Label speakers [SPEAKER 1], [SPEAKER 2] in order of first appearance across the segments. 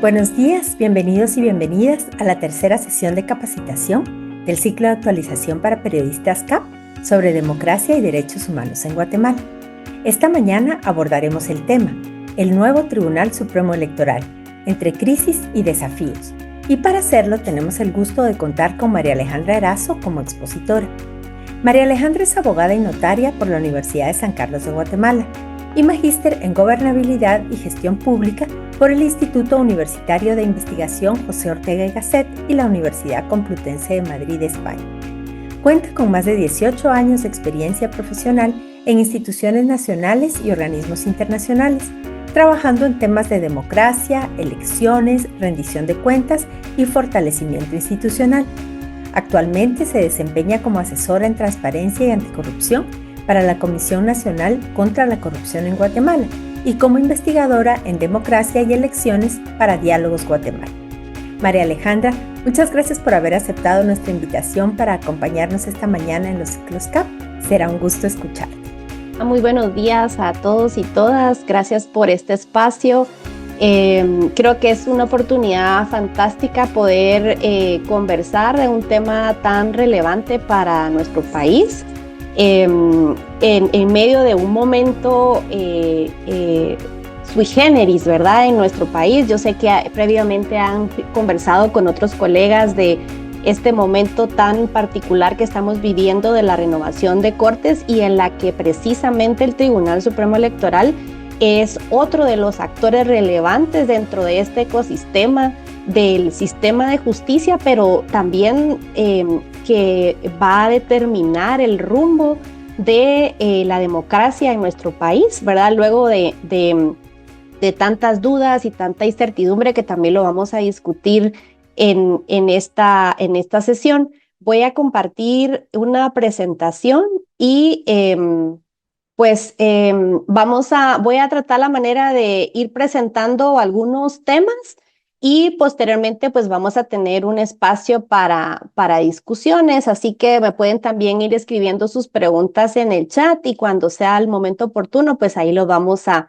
[SPEAKER 1] Buenos días, bienvenidos y bienvenidas a la tercera sesión de capacitación del ciclo de actualización para periodistas CAP sobre democracia y derechos humanos en Guatemala. Esta mañana abordaremos el tema, el nuevo Tribunal Supremo Electoral, entre crisis y desafíos. Y para hacerlo tenemos el gusto de contar con María Alejandra Erazo como expositora. María Alejandra es abogada y notaria por la Universidad de San Carlos de Guatemala y magíster en Gobernabilidad y Gestión Pública por el Instituto Universitario de Investigación José Ortega y Gasset y la Universidad Complutense de Madrid, España. Cuenta con más de 18 años de experiencia profesional en instituciones nacionales y organismos internacionales, trabajando en temas de democracia, elecciones, rendición de cuentas y fortalecimiento institucional. Actualmente se desempeña como asesora en transparencia y anticorrupción para la Comisión Nacional contra la Corrupción en Guatemala y como investigadora en democracia y elecciones para Diálogos Guatemala. María Alejandra, muchas gracias por haber aceptado nuestra invitación para acompañarnos esta mañana en los ciclos CAP. Será un gusto escucharte.
[SPEAKER 2] Muy buenos días a todos y todas. Gracias por este espacio. Creo que es una oportunidad fantástica poder conversar de un tema tan relevante para nuestro país. En medio de un momento sui generis, ¿verdad? En nuestro país. Yo sé que previamente han conversado con otros colegas de este momento tan particular que estamos viviendo de la renovación de cortes y en la que precisamente el Tribunal Supremo Electoral es otro de los actores relevantes dentro de este ecosistema del sistema de justicia, pero también que va a determinar el rumbo de la democracia en nuestro país, ¿verdad? Luego de tantas dudas y tanta incertidumbre que también lo vamos a discutir en esta sesión, voy a compartir una presentación y voy a tratar la manera de ir presentando algunos temas y posteriormente pues vamos a tener un espacio para discusiones, así que me pueden también ir escribiendo sus preguntas en el chat y cuando sea el momento oportuno pues ahí lo vamos a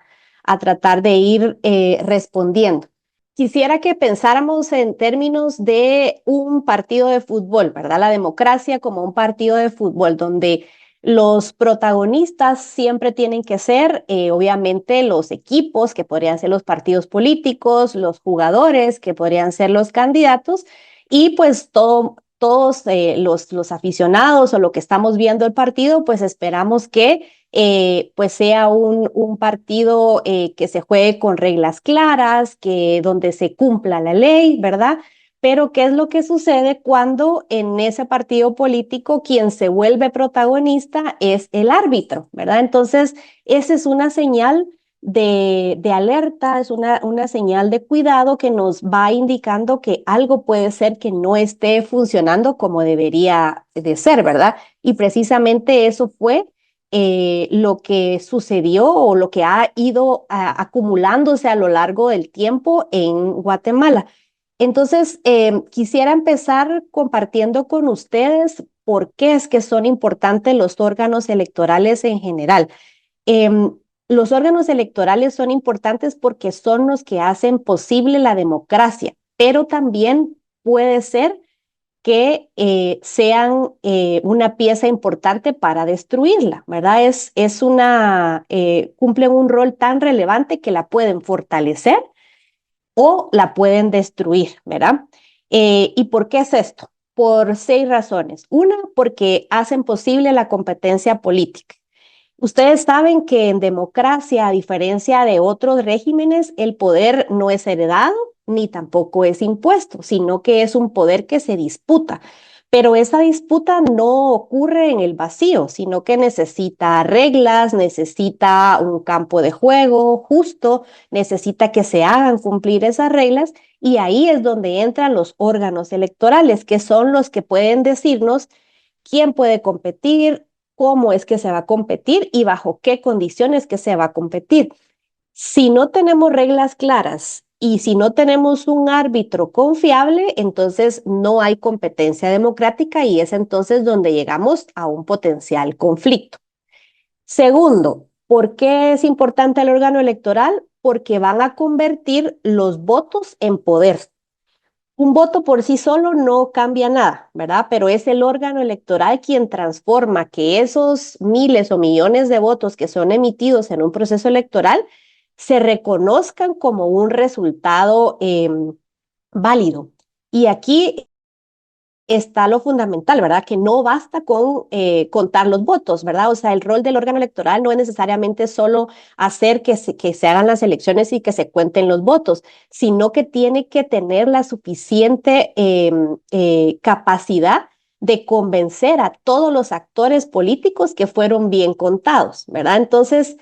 [SPEAKER 2] tratar de ir respondiendo. Quisiera que pensáramos en términos de un partido de fútbol, ¿verdad? La democracia como un partido de fútbol donde los protagonistas siempre tienen que ser, obviamente, los equipos, que podrían ser los partidos políticos, los jugadores, que podrían ser los candidatos, y pues todos los aficionados o lo que estamos viendo el partido, pues esperamos que pues sea un partido que se juegue con reglas claras, donde se cumpla la ley, ¿verdad? Pero ¿qué es lo que sucede cuando en ese partido político quien se vuelve protagonista es el árbitro, ¿verdad? Entonces, esa es una señal de alerta, es una señal de cuidado que nos va indicando que algo puede ser que no esté funcionando como debería de ser, ¿verdad? Y precisamente eso fue lo que sucedió o lo que ha ido acumulándose a lo largo del tiempo en Guatemala. Entonces, quisiera empezar compartiendo con ustedes por qué es que son importantes los órganos electorales en general. Los órganos electorales son importantes porque son los que hacen posible la democracia, pero también puede ser que sean una pieza importante para destruirla, ¿verdad? Cumplen un rol tan relevante que la pueden fortalecer o la pueden destruir, ¿verdad? ¿Y por qué es esto? Por 6 razones. Una, porque hacen posible la competencia política. Ustedes saben que en democracia, a diferencia de otros regímenes, el poder no es heredado ni tampoco es impuesto, sino que es un poder que se disputa. Pero esa disputa no ocurre en el vacío, sino que necesita reglas, necesita un campo de juego justo, necesita que se hagan cumplir esas reglas y ahí es donde entran los órganos electorales, que son los que pueden decirnos quién puede competir, cómo es que se va a competir y bajo qué condiciones que se va a competir. Si no tenemos reglas claras y si no tenemos un árbitro confiable, entonces no hay competencia democrática y es entonces donde llegamos a un potencial conflicto. Segundo, ¿por qué es importante el órgano electoral? porque van a convertir los votos en poder. Un voto por sí solo no cambia nada, ¿verdad? Pero es el órgano electoral quien transforma que esos miles o millones de votos que son emitidos en un proceso electoral se reconozcan como un resultado válido. Y aquí está lo fundamental, ¿verdad? Que no basta con contar los votos, ¿verdad? O sea, el rol del órgano electoral no es necesariamente solo hacer que se hagan las elecciones y que se cuenten los votos, sino que tiene que tener la suficiente capacidad de convencer a todos los actores políticos que fueron bien contados, ¿verdad? Entonces,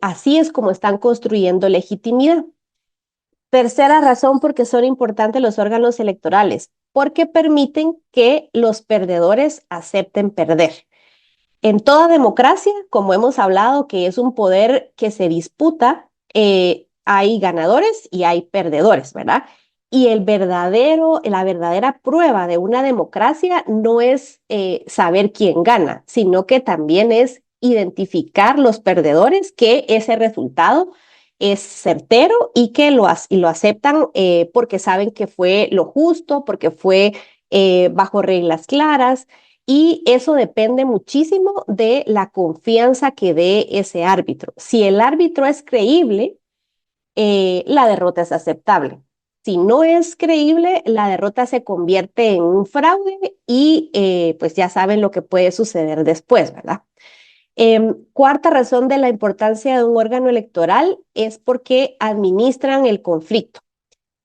[SPEAKER 2] así es como están construyendo legitimidad. Tercera razón por qué son importantes los órganos electorales, porque permiten que los perdedores acepten perder. En toda democracia, como hemos hablado, que es un poder que se disputa, hay ganadores y hay perdedores, ¿verdad? Y la verdadera prueba de una democracia no es saber quién gana, sino que también es identificar los perdedores, que ese resultado es certero y que lo aceptan porque saben que fue lo justo, porque fue bajo reglas claras. Y eso depende muchísimo de la confianza que dé ese árbitro. Si el árbitro es creíble, la derrota es aceptable. Si no es creíble, la derrota se convierte en un fraude y pues ya saben lo que puede suceder después, ¿verdad? Cuarta razón de la importancia de un órgano electoral es porque administran el conflicto.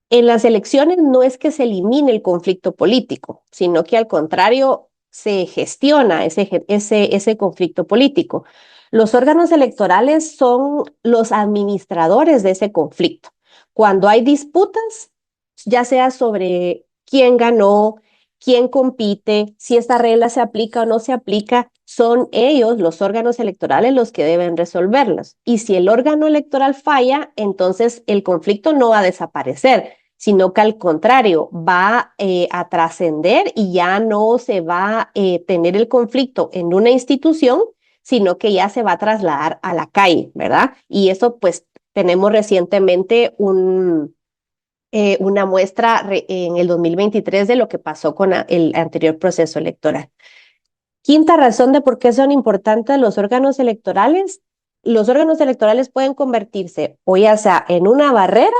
[SPEAKER 2] En las elecciones no es que se elimine el conflicto político, sino que al contrario se gestiona ese conflicto político. Los órganos electorales son los administradores de ese conflicto. Cuando hay disputas, ya sea sobre quién ganó, quién compite, si esta regla se aplica o no se aplica, son ellos, los órganos electorales, los que deben resolverlas. Y si el órgano electoral falla, entonces el conflicto no va a desaparecer, sino que al contrario, va a trascender y ya no se va a tener el conflicto en una institución, sino que ya se va a trasladar a la calle, ¿verdad? Y eso pues tenemos recientemente una muestra en el 2023 de lo que pasó con el anterior proceso electoral. Quinta razón de por qué son importantes los órganos electorales. Los órganos electorales pueden convertirse o ya sea en una barrera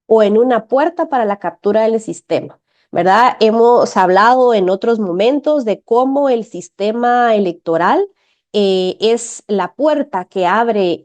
[SPEAKER 2] o en una puerta para la captura del sistema, ¿verdad? Hemos hablado en otros momentos de cómo el sistema electoral es la puerta que abre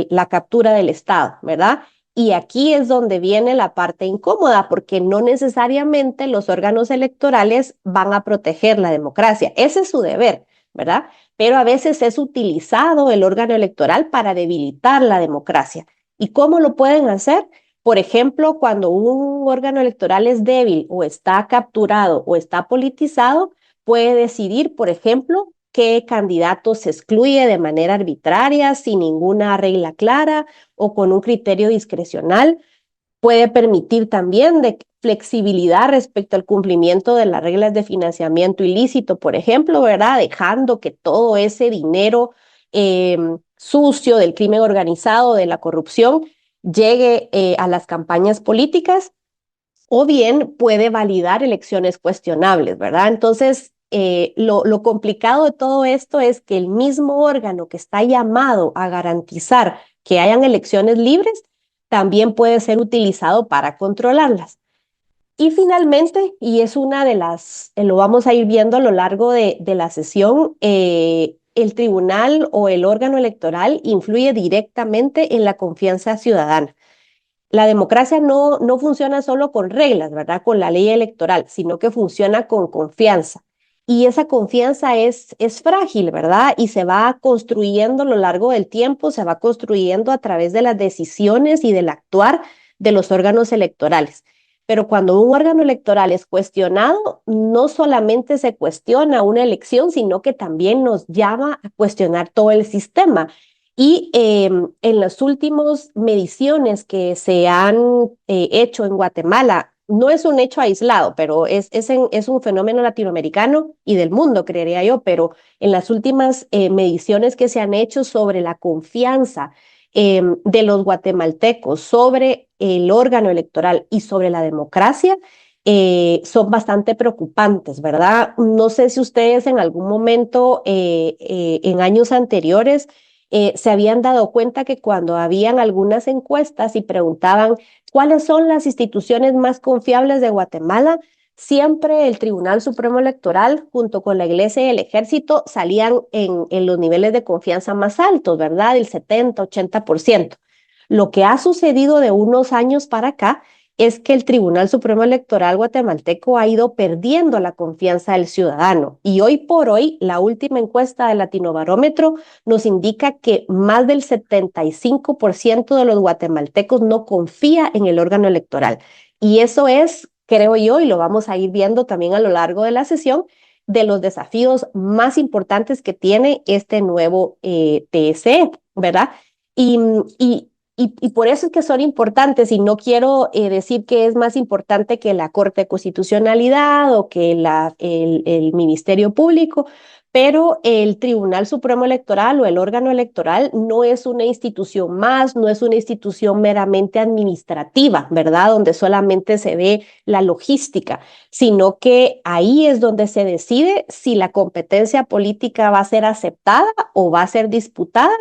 [SPEAKER 2] la captura del Estado, ¿verdad? Y aquí es donde viene la parte incómoda, porque no necesariamente los órganos electorales van a proteger la democracia. Ese es su deber, ¿verdad? Pero a veces es utilizado el órgano electoral para debilitar la democracia. ¿Y cómo lo pueden hacer? Por ejemplo, cuando un órgano electoral es débil o está capturado o está politizado, puede decidir, por ejemplo, qué candidato se excluye de manera arbitraria, sin ninguna regla clara o con un criterio discrecional. Puede permitir también de flexibilidad respecto al cumplimiento de las reglas de financiamiento ilícito, por ejemplo, ¿verdad? Dejando que todo ese dinero sucio del crimen organizado, de la corrupción, llegue a las campañas políticas, o bien puede validar elecciones cuestionables, ¿verdad? Entonces, lo complicado de todo esto es que el mismo órgano que está llamado a garantizar que hayan elecciones libres, también puede ser utilizado para controlarlas. Y finalmente, y es una de las, lo vamos a ir viendo a lo largo de la sesión, el tribunal o el órgano electoral influye directamente en la confianza ciudadana. La democracia no funciona solo con reglas, ¿verdad? Con la ley electoral, sino que funciona con confianza. Y esa confianza es frágil, ¿verdad? Y se va construyendo a lo largo del tiempo, se va construyendo a través de las decisiones y del actuar de los órganos electorales. Pero cuando un órgano electoral es cuestionado, no solamente se cuestiona una elección, sino que también nos llama a cuestionar todo el sistema. Y en las últimas mediciones que se han hecho en Guatemala, no es un hecho aislado, pero es un fenómeno latinoamericano y del mundo, creería yo, pero en las últimas mediciones que se han hecho sobre la confianza de los guatemaltecos sobre el órgano electoral y sobre la democracia son bastante preocupantes, ¿verdad? No sé si ustedes en algún momento, en años anteriores, se habían dado cuenta que cuando habían algunas encuestas y preguntaban cuáles son las instituciones más confiables de Guatemala, siempre el Tribunal Supremo Electoral, junto con la Iglesia y el Ejército, salían en los niveles de confianza más altos, ¿verdad? El 70-80%. Lo que ha sucedido de unos años para acá es que el Tribunal Supremo Electoral guatemalteco ha ido perdiendo la confianza del ciudadano. Y hoy por hoy, la última encuesta del Latinobarómetro nos indica que más del 75% de los guatemaltecos no confía en el órgano electoral. Y eso es, creo yo, y lo vamos a ir viendo también a lo largo de la sesión, de los desafíos más importantes que tiene este nuevo TSE, ¿verdad? Y, y por eso es que son importantes, y no quiero decir que es más importante que la Corte de Constitucionalidad o que el Ministerio Público, pero el Tribunal Supremo Electoral o el órgano electoral no es una institución más, no es una institución meramente administrativa, ¿verdad? Donde solamente se ve la logística, sino que ahí es donde se decide si la competencia política va a ser aceptada o va a ser disputada.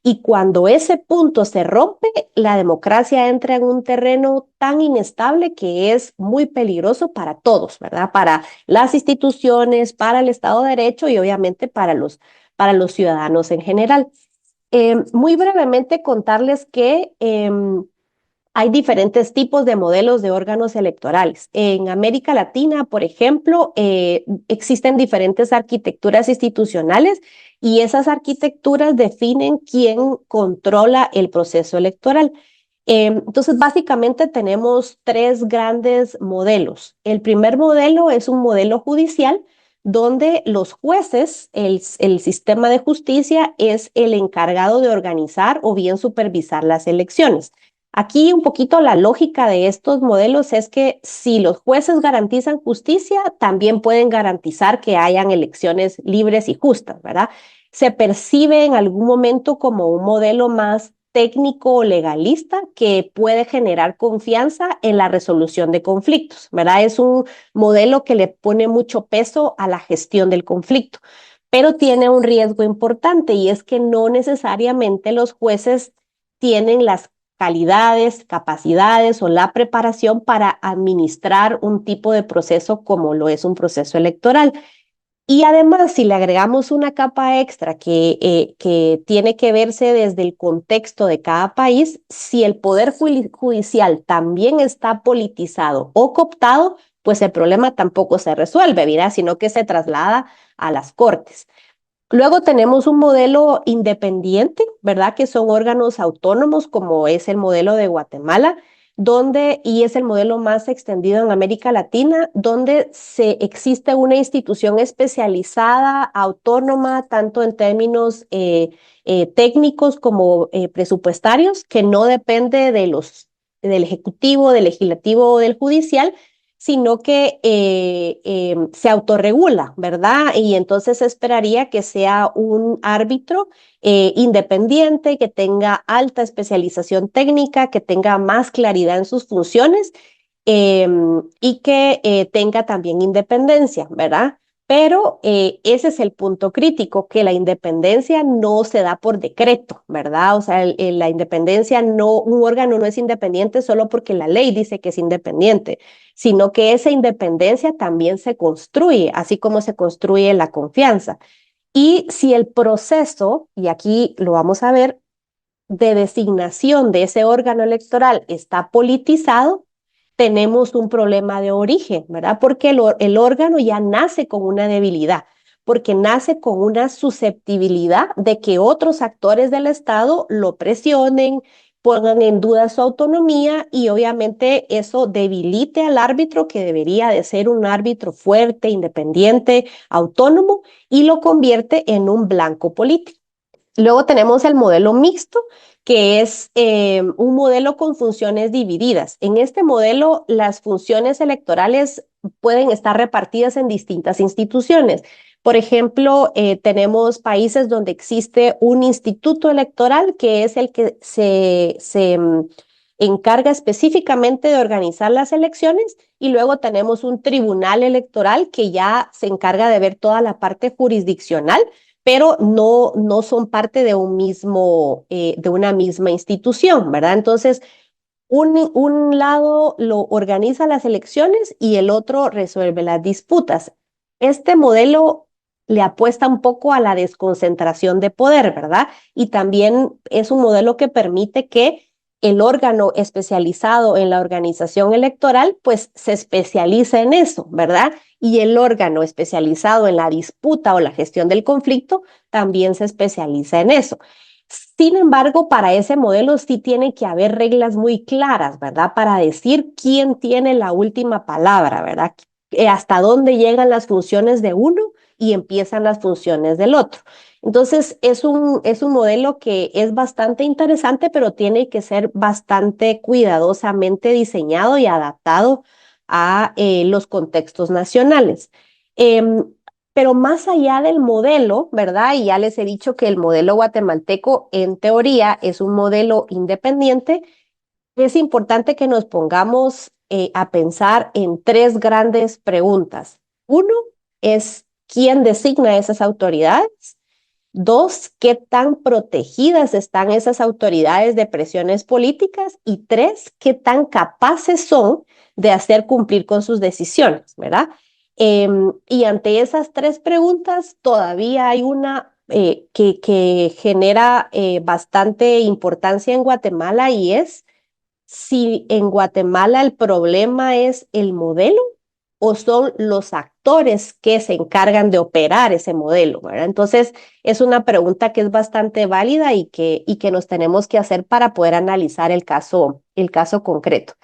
[SPEAKER 2] Y cuando ese punto se rompe, la democracia entra en un terreno tan inestable que es muy peligroso para todos, ¿verdad? Para las instituciones, para el Estado de Derecho y obviamente para los ciudadanos en general. Muy brevemente contarles que hay diferentes tipos de modelos de órganos electorales. En América Latina, por ejemplo, existen diferentes arquitecturas institucionales y esas arquitecturas definen quién controla el proceso electoral. Entonces, básicamente tenemos tres grandes modelos. El primer modelo es un modelo judicial donde los jueces, el sistema de justicia, es el encargado de organizar o bien supervisar las elecciones. Aquí un poquito la lógica de estos modelos es que si los jueces garantizan justicia, también pueden garantizar que hayan elecciones libres y justas, ¿verdad? Se percibe en algún momento como un modelo más técnico o legalista que puede generar confianza en la resolución de conflictos, ¿verdad? Es un modelo que le pone mucho peso a la gestión del conflicto, pero tiene un riesgo importante y es que no necesariamente los jueces tienen las calidades, capacidades o la preparación para administrar un tipo de proceso como lo es un proceso electoral. Y además, si le agregamos una capa extra que tiene que verse desde el contexto de cada país, si el poder judicial también está politizado o cooptado, pues el problema tampoco se resuelve, ¿verdad? Sino que se traslada a las cortes. Luego tenemos un modelo independiente, ¿verdad? Que son órganos autónomos, como es el modelo de Guatemala, y es el modelo más extendido en América Latina, donde existe una institución especializada, autónoma, tanto en términos técnicos como presupuestarios, que no depende del Ejecutivo, del Legislativo o del Judicial, sino que se autorregula, ¿verdad? Y entonces se esperaría que sea un árbitro independiente, que tenga alta especialización técnica, que tenga más claridad en sus funciones eh, y que tenga también independencia, ¿verdad? Pero ese es el punto crítico, que la independencia no se da por decreto, ¿verdad? O sea, la independencia no, un órgano no es independiente solo porque la ley dice que es independiente, sino que esa independencia también se construye, así como se construye la confianza. Y si el proceso, y aquí lo vamos a ver, de designación de ese órgano electoral está politizado, tenemos un problema de origen, ¿verdad? Porque el órgano ya nace con una debilidad, porque nace con una susceptibilidad de que otros actores del Estado lo presionen, pongan en duda su autonomía y obviamente eso debilite al árbitro que debería de ser un árbitro fuerte, independiente, autónomo y lo convierte en un blanco político. Luego tenemos el modelo mixto, que es un modelo con funciones divididas. En este modelo, las funciones electorales pueden estar repartidas en distintas instituciones. Por ejemplo, tenemos países donde existe un instituto electoral que es el que se encarga específicamente de organizar las elecciones, y luego tenemos un tribunal electoral que ya se encarga de ver toda la parte jurisdiccional, pero no son parte de de una misma institución, ¿verdad? Entonces, un lado lo organiza las elecciones y el otro resuelve las disputas. Este modelo le apuesta un poco a la desconcentración de poder, ¿verdad? Y también es un modelo que permite que el órgano especializado en la organización electoral, pues se especializa en eso, ¿verdad? Y el órgano especializado en la disputa o la gestión del conflicto también se especializa en eso. Sin embargo, para ese modelo sí tiene que haber reglas muy claras, ¿verdad? Para decir quién tiene la última palabra, ¿verdad? Hasta dónde llegan las funciones de uno y empiezan las funciones del otro. Entonces, es un modelo que es bastante interesante, pero tiene que ser bastante cuidadosamente diseñado y adaptado a los contextos nacionales. Em, pero más allá del modelo, ¿verdad? Y ya les he dicho que el modelo guatemalteco en teoría es un modelo independiente. Es importante que nos pongamos a pensar en tres grandes preguntas. Uno es quién designa esas autoridades. Dos, qué tan protegidas están esas autoridades de presiones políticas. Y tres, qué tan capaces son de hacer cumplir con sus decisiones, ¿verdad? Y ante esas tres preguntas, todavía hay una que genera bastante importancia en Guatemala, y es si en Guatemala el problema es el modelo o son los actores que se encargan de operar ese modelo, ¿verdad? Entonces, es una pregunta que es bastante válida y que nos tenemos que hacer para poder analizar el caso concreto.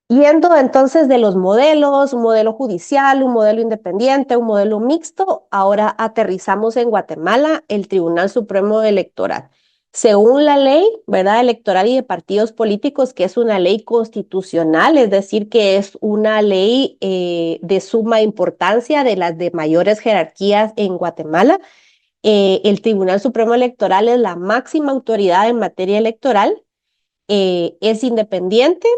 [SPEAKER 2] Yendo entonces de los modelos, un modelo judicial, un modelo independiente, un modelo mixto, ahora aterrizamos en Guatemala el Tribunal Supremo Electoral. Según la ley, ¿verdad?, electoral y de partidos políticos, que es una ley constitucional, es decir, que es una ley de suma importancia, de las de mayores jerarquías en Guatemala. El Tribunal Supremo Electoral es la máxima autoridad en materia electoral, es independiente,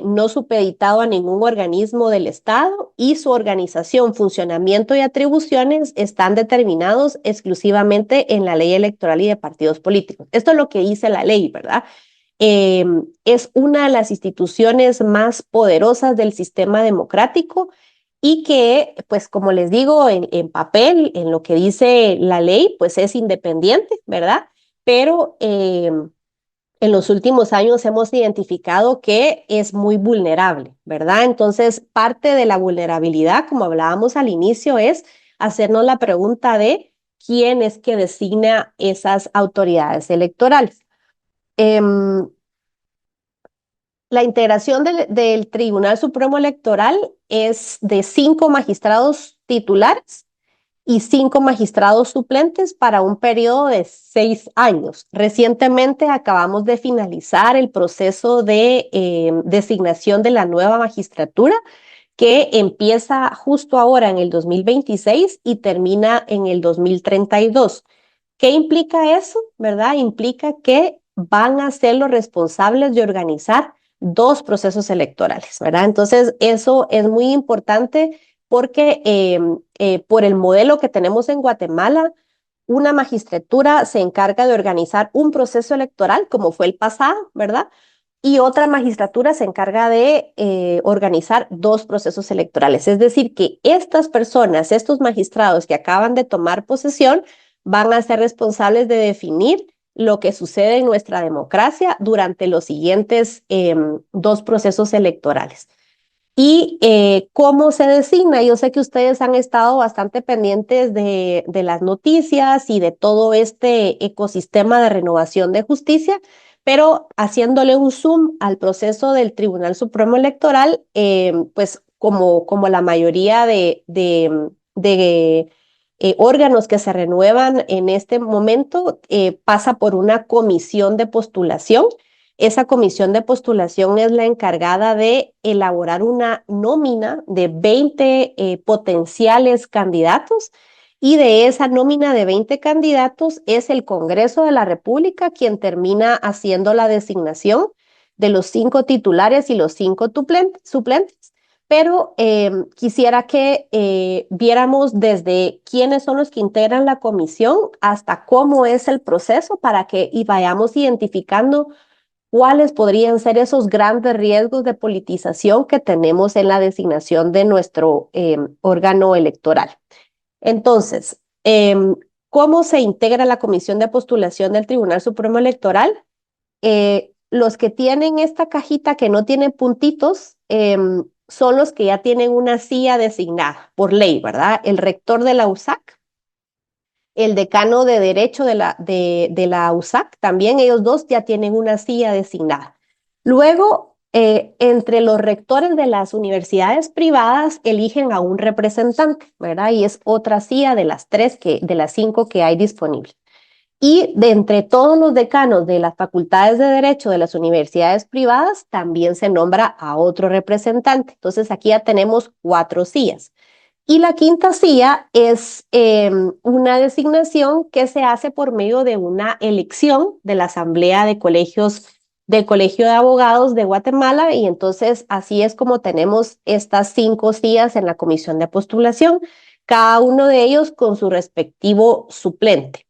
[SPEAKER 2] no supeditado a ningún organismo del Estado, y su organización, funcionamiento y atribuciones están determinados exclusivamente en la ley electoral y de partidos políticos. Esto es lo que dice la ley, ¿verdad? Eh, es una de las instituciones más poderosas del sistema democrático y que, pues como les digo, en papel, en lo que dice la ley, pues es independiente, ¿verdad? Pero en los últimos años hemos identificado que es muy vulnerable, ¿verdad? Entonces, parte de la vulnerabilidad, como hablábamos al inicio, es hacernos la pregunta de quién es que designa esas autoridades electorales. La integración del Tribunal Supremo Electoral es de 5 magistrados titulares y 5 magistrados suplentes para un periodo de 6 años. Recientemente acabamos de finalizar el proceso de designación de la nueva magistratura, que empieza justo ahora en el 2026 y termina en el 2032. ¿Qué implica eso? ¿Verdad? Implica que van a ser los responsables de organizar 2 procesos electorales, ¿verdad? Entonces, eso es muy importante porque por el modelo que tenemos en Guatemala, una magistratura se encarga de organizar un proceso electoral, como fue el pasado, ¿verdad? Y otra magistratura se encarga de organizar 2 procesos electorales. Es decir, que estas personas, estos magistrados que acaban de tomar posesión, van a ser responsables de definir lo que sucede en nuestra democracia durante los siguientes 2 procesos electorales. ¿Y cómo se designa? Yo sé que ustedes han estado bastante pendientes de las noticias y de todo este ecosistema de renovación de justicia, pero haciéndole un zoom al proceso del Tribunal Supremo Electoral, pues como la mayoría de órganos que se renuevan en este momento, pasa por una comisión de postulación Esa comisión de postulación es la encargada de elaborar una nómina de 20 potenciales candidatos, y de esa nómina de 20 candidatos es el Congreso de la República quien termina haciendo la designación de los 5 titulares y los 5 suplentes. Pero quisiera que viéramos desde quiénes son los que integran la comisión hasta cómo es el proceso para que vayamos identificando cuáles podrían ser esos grandes riesgos de politización que tenemos en la designación de nuestro órgano electoral. Entonces, ¿cómo se integra la comisión de postulación del Tribunal Supremo Electoral? Los que tienen esta cajita que no tiene puntitos son los que ya tienen una silla designada por ley, ¿verdad? El rector de la USAC, el decano de Derecho de la USAC, también ellos dos ya tienen una silla designada. Luego, entre los rectores de las universidades privadas eligen a un representante, ¿verdad? Y es otra silla de las 5 que hay disponibles. Y de entre todos los decanos de las facultades de Derecho de las universidades privadas, también se nombra a otro representante. Entonces, aquí ya tenemos 4 sillas. Y la quinta silla es una designación que se hace por medio de una elección de la Asamblea de Colegios del Colegio de Abogados de Guatemala, y entonces así es como tenemos estas 5 sillas en la comisión de postulación, cada uno de ellos con su respectivo suplente.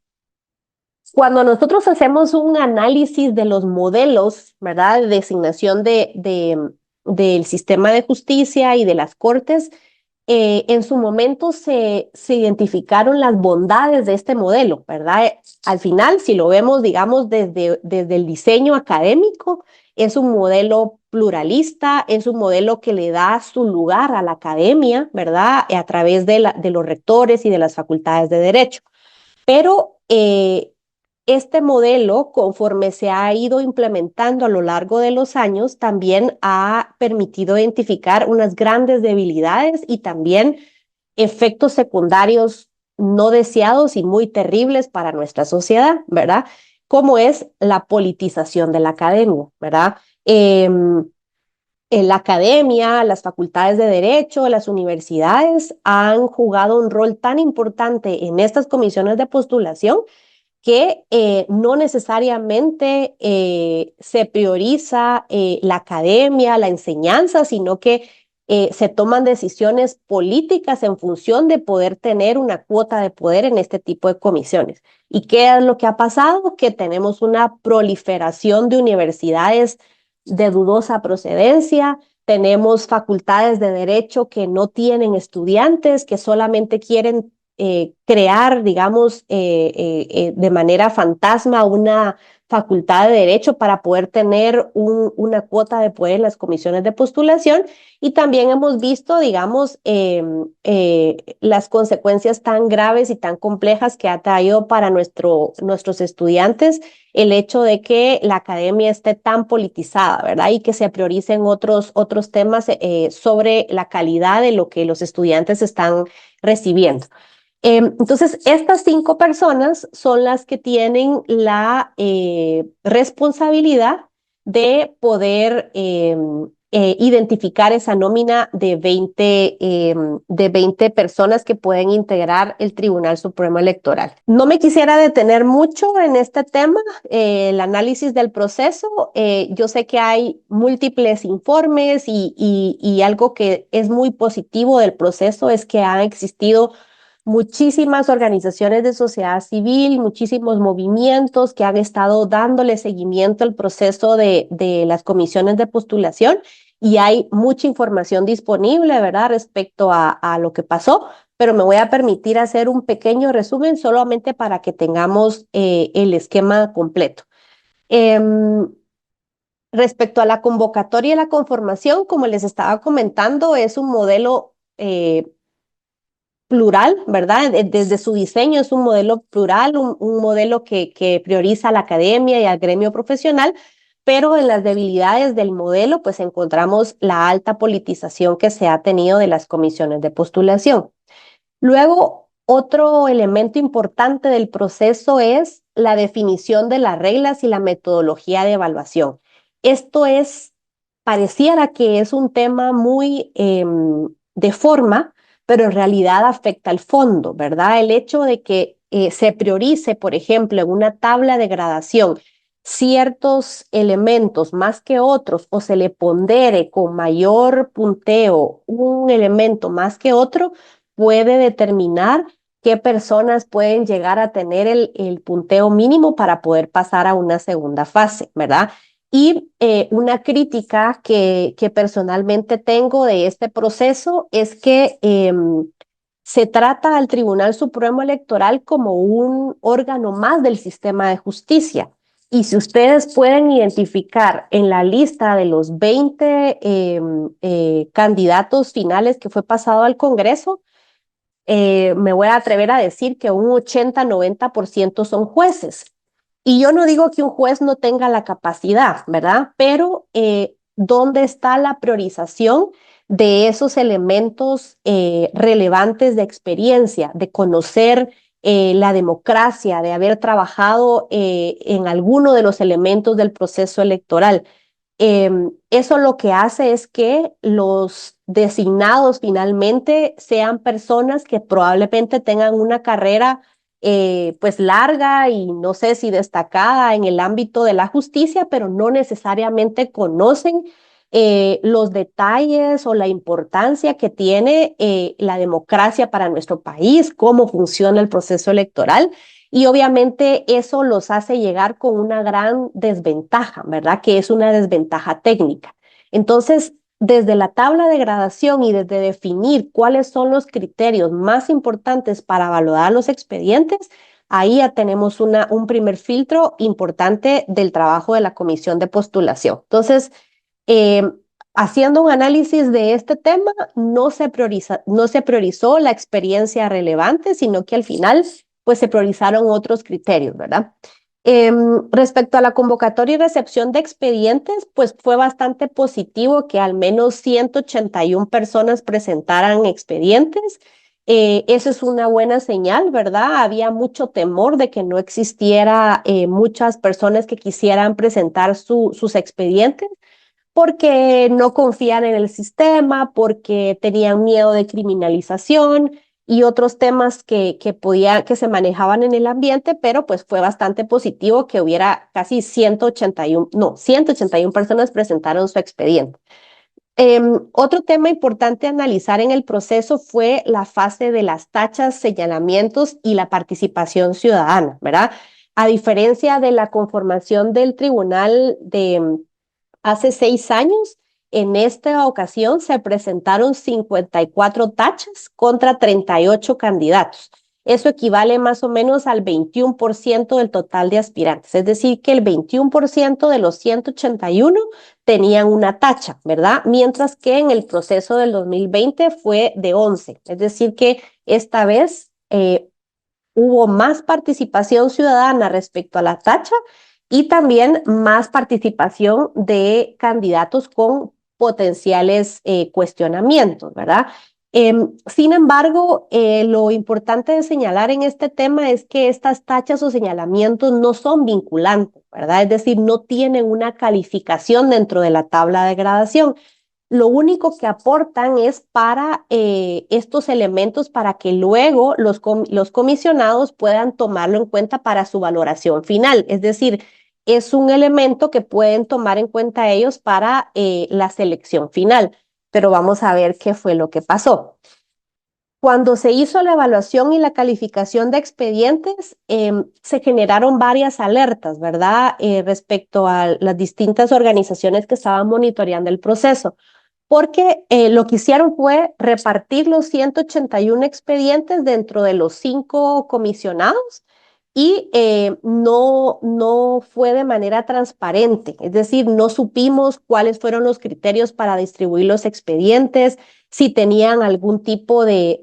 [SPEAKER 2] Cuando nosotros hacemos un análisis de los modelos, ¿verdad?, de designación del sistema de justicia y de las cortes, en su momento se identificaron las bondades de este modelo, ¿verdad? Al final, si lo vemos, digamos, desde el diseño académico, es un modelo pluralista, es un modelo que le da su lugar a la academia, ¿verdad? A través de los rectores y de las facultades de derecho. Pero este modelo, conforme se ha ido implementando a lo largo de los años, también ha permitido identificar unas grandes debilidades y también efectos secundarios no deseados y muy terribles para nuestra sociedad, ¿verdad? Como es la politización de la academia, ¿verdad? En la academia, las facultades de derecho, las universidades han jugado un rol tan importante en estas comisiones de postulación que no necesariamente se prioriza la academia, la enseñanza, sino que se toman decisiones políticas en función de poder tener una cuota de poder en este tipo de comisiones. ¿Y qué es lo que ha pasado? Que tenemos una proliferación de universidades de dudosa procedencia, tenemos facultades de derecho que no tienen estudiantes, que solamente quieren crear, digamos, de manera fantasma una facultad de derecho para poder tener una cuota de poder en las comisiones de postulación. Y también hemos visto, digamos, las consecuencias tan graves y tan complejas que ha traído para nuestros estudiantes el hecho de que la academia esté tan politizada, ¿verdad? Y que se prioricen otros temas sobre la calidad de lo que los estudiantes están recibiendo. Entonces, estas 5 personas son las que tienen la responsabilidad de poder identificar esa nómina de 20 personas que pueden integrar el Tribunal Supremo Electoral. No me quisiera detener mucho en este tema, el análisis del proceso. Yo sé que hay múltiples informes y algo que es muy positivo del proceso es que han existido muchísimas organizaciones de sociedad civil, muchísimos movimientos que han estado dándole seguimiento al proceso de las comisiones de postulación, y hay mucha información disponible, ¿verdad?, respecto a lo que pasó, pero me voy a permitir hacer un pequeño resumen solamente para que tengamos el esquema completo. Respecto a la convocatoria y la conformación, como les estaba comentando, es un modelo plural, ¿verdad? Desde su diseño es un modelo plural, un modelo que prioriza a la academia y al gremio profesional, pero en las debilidades del modelo pues encontramos la alta politización que se ha tenido de las comisiones de postulación. Luego, otro elemento importante del proceso es la definición de las reglas y la metodología de evaluación. esto pareciera que es un tema muy de forma, pero en realidad afecta al fondo, ¿verdad? El hecho de que se priorice, por ejemplo, en una tabla de gradación ciertos elementos más que otros o se le pondere con mayor punteo un elemento más que otro, puede determinar qué personas pueden llegar a tener el punteo mínimo para poder pasar a una segunda fase, ¿verdad? Y una crítica que personalmente tengo de este proceso es que se trata al Tribunal Supremo Electoral como un órgano más del sistema de justicia. Y si ustedes pueden identificar en la lista de los 20 candidatos finales que fue pasado al Congreso, me voy a atrever a decir que un 80-90% son jueces. Y yo no digo que un juez no tenga la capacidad, ¿verdad? Pero ¿dónde está la priorización de esos elementos relevantes de experiencia, de conocer la democracia, de haber trabajado en alguno de los elementos del proceso electoral? Eso lo que hace es que los designados finalmente sean personas que probablemente tengan una carrera pues larga y no sé si destacada en el ámbito de la justicia, pero no necesariamente conocen los detalles o la importancia que tiene la democracia para nuestro país, cómo funciona el proceso electoral. Y obviamente eso los hace llegar con una gran desventaja, ¿verdad? Que es una desventaja técnica. Entonces, desde la tabla de gradación y desde definir cuáles son los criterios más importantes para valorar los expedientes, ahí ya tenemos un primer filtro importante del trabajo de la comisión de postulación. Entonces, eh, haciendo un análisis de este tema, no se priorizó la experiencia relevante, sino que al final pues se priorizaron otros criterios, ¿verdad? Respecto a la convocatoria y recepción de expedientes, pues fue bastante positivo que al menos 181 personas presentaran expedientes. Eso es una buena señal, ¿verdad? Había mucho temor de que no existiera muchas personas que quisieran presentar sus expedientes porque no confían en el sistema, porque tenían miedo de criminalización y otros temas que se manejaban en el ambiente, pero pues fue bastante positivo que hubiera casi 181 personas presentaron su expediente. Otro tema importante a analizar en el proceso fue la fase de las tachas, señalamientos y la participación ciudadana, ¿verdad? A diferencia de la conformación del tribunal de hace 6 años, en esta ocasión se presentaron 54 tachas contra 38 candidatos. Eso equivale más o menos al 21% del total de aspirantes. Es decir, que el 21% de los 181 tenían una tacha, ¿verdad? Mientras que en el proceso del 2020 fue de 11. Es decir, que esta vez hubo más participación ciudadana respecto a la tacha y también más participación de candidatos con potenciales cuestionamientos, ¿verdad? Sin embargo, lo importante de señalar en este tema es que estas tachas o señalamientos no son vinculantes, ¿verdad? Es decir, no tienen una calificación dentro de la tabla de gradación. Lo único que aportan es para estos elementos para que luego los comisionados puedan tomarlo en cuenta para su valoración final. Es decir, es un elemento que pueden tomar en cuenta ellos para la selección final. Pero vamos a ver qué fue lo que pasó. Cuando se hizo la evaluación y la calificación de expedientes, se generaron varias alertas, ¿verdad? Respecto a las distintas organizaciones que estaban monitoreando el proceso porque lo que hicieron fue repartir los 181 expedientes dentro de los 5 comisionados y no fue de manera transparente, es decir, no supimos cuáles fueron los criterios para distribuir los expedientes, si tenían algún tipo de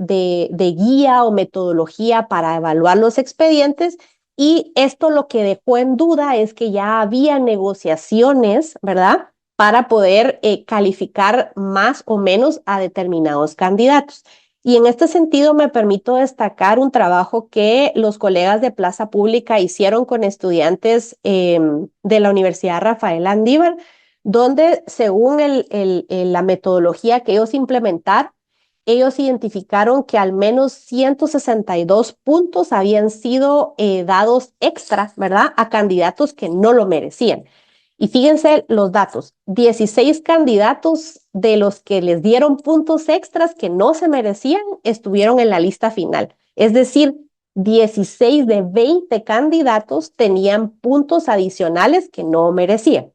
[SPEAKER 2] guía o metodología para evaluar los expedientes. Y esto lo que dejó en duda es que ya había negociaciones, ¿verdad? Para poder calificar más o menos a determinados candidatos. Y en este sentido me permito destacar un trabajo que los colegas de Plaza Pública hicieron con estudiantes de la Universidad Rafael Andívar, donde según la metodología que ellos implementaron, ellos identificaron que al menos 162 puntos habían sido dados extra, ¿verdad?, a candidatos que no lo merecían. Y fíjense los datos, 16 candidatos de los que les dieron puntos extras que no se merecían estuvieron en la lista final. Es decir, 16 de 20 candidatos tenían puntos adicionales que no merecían.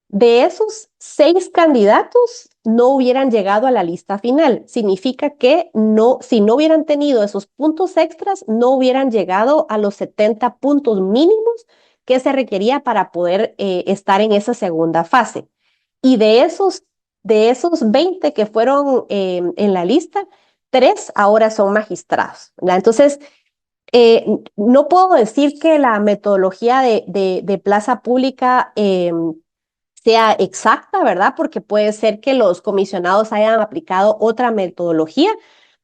[SPEAKER 2] De esos 6 candidatos no hubieran llegado a la lista final. Significa que no, si no hubieran tenido esos puntos extras, no hubieran llegado a los 70 puntos mínimos que se requería para poder estar en esa segunda fase. Y de esos 20 que fueron en la lista, 3 ahora son magistrados, ¿verdad? Entonces, no puedo decir que la metodología de plaza pública sea exacta, ¿verdad? Porque puede ser que los comisionados hayan aplicado otra metodología,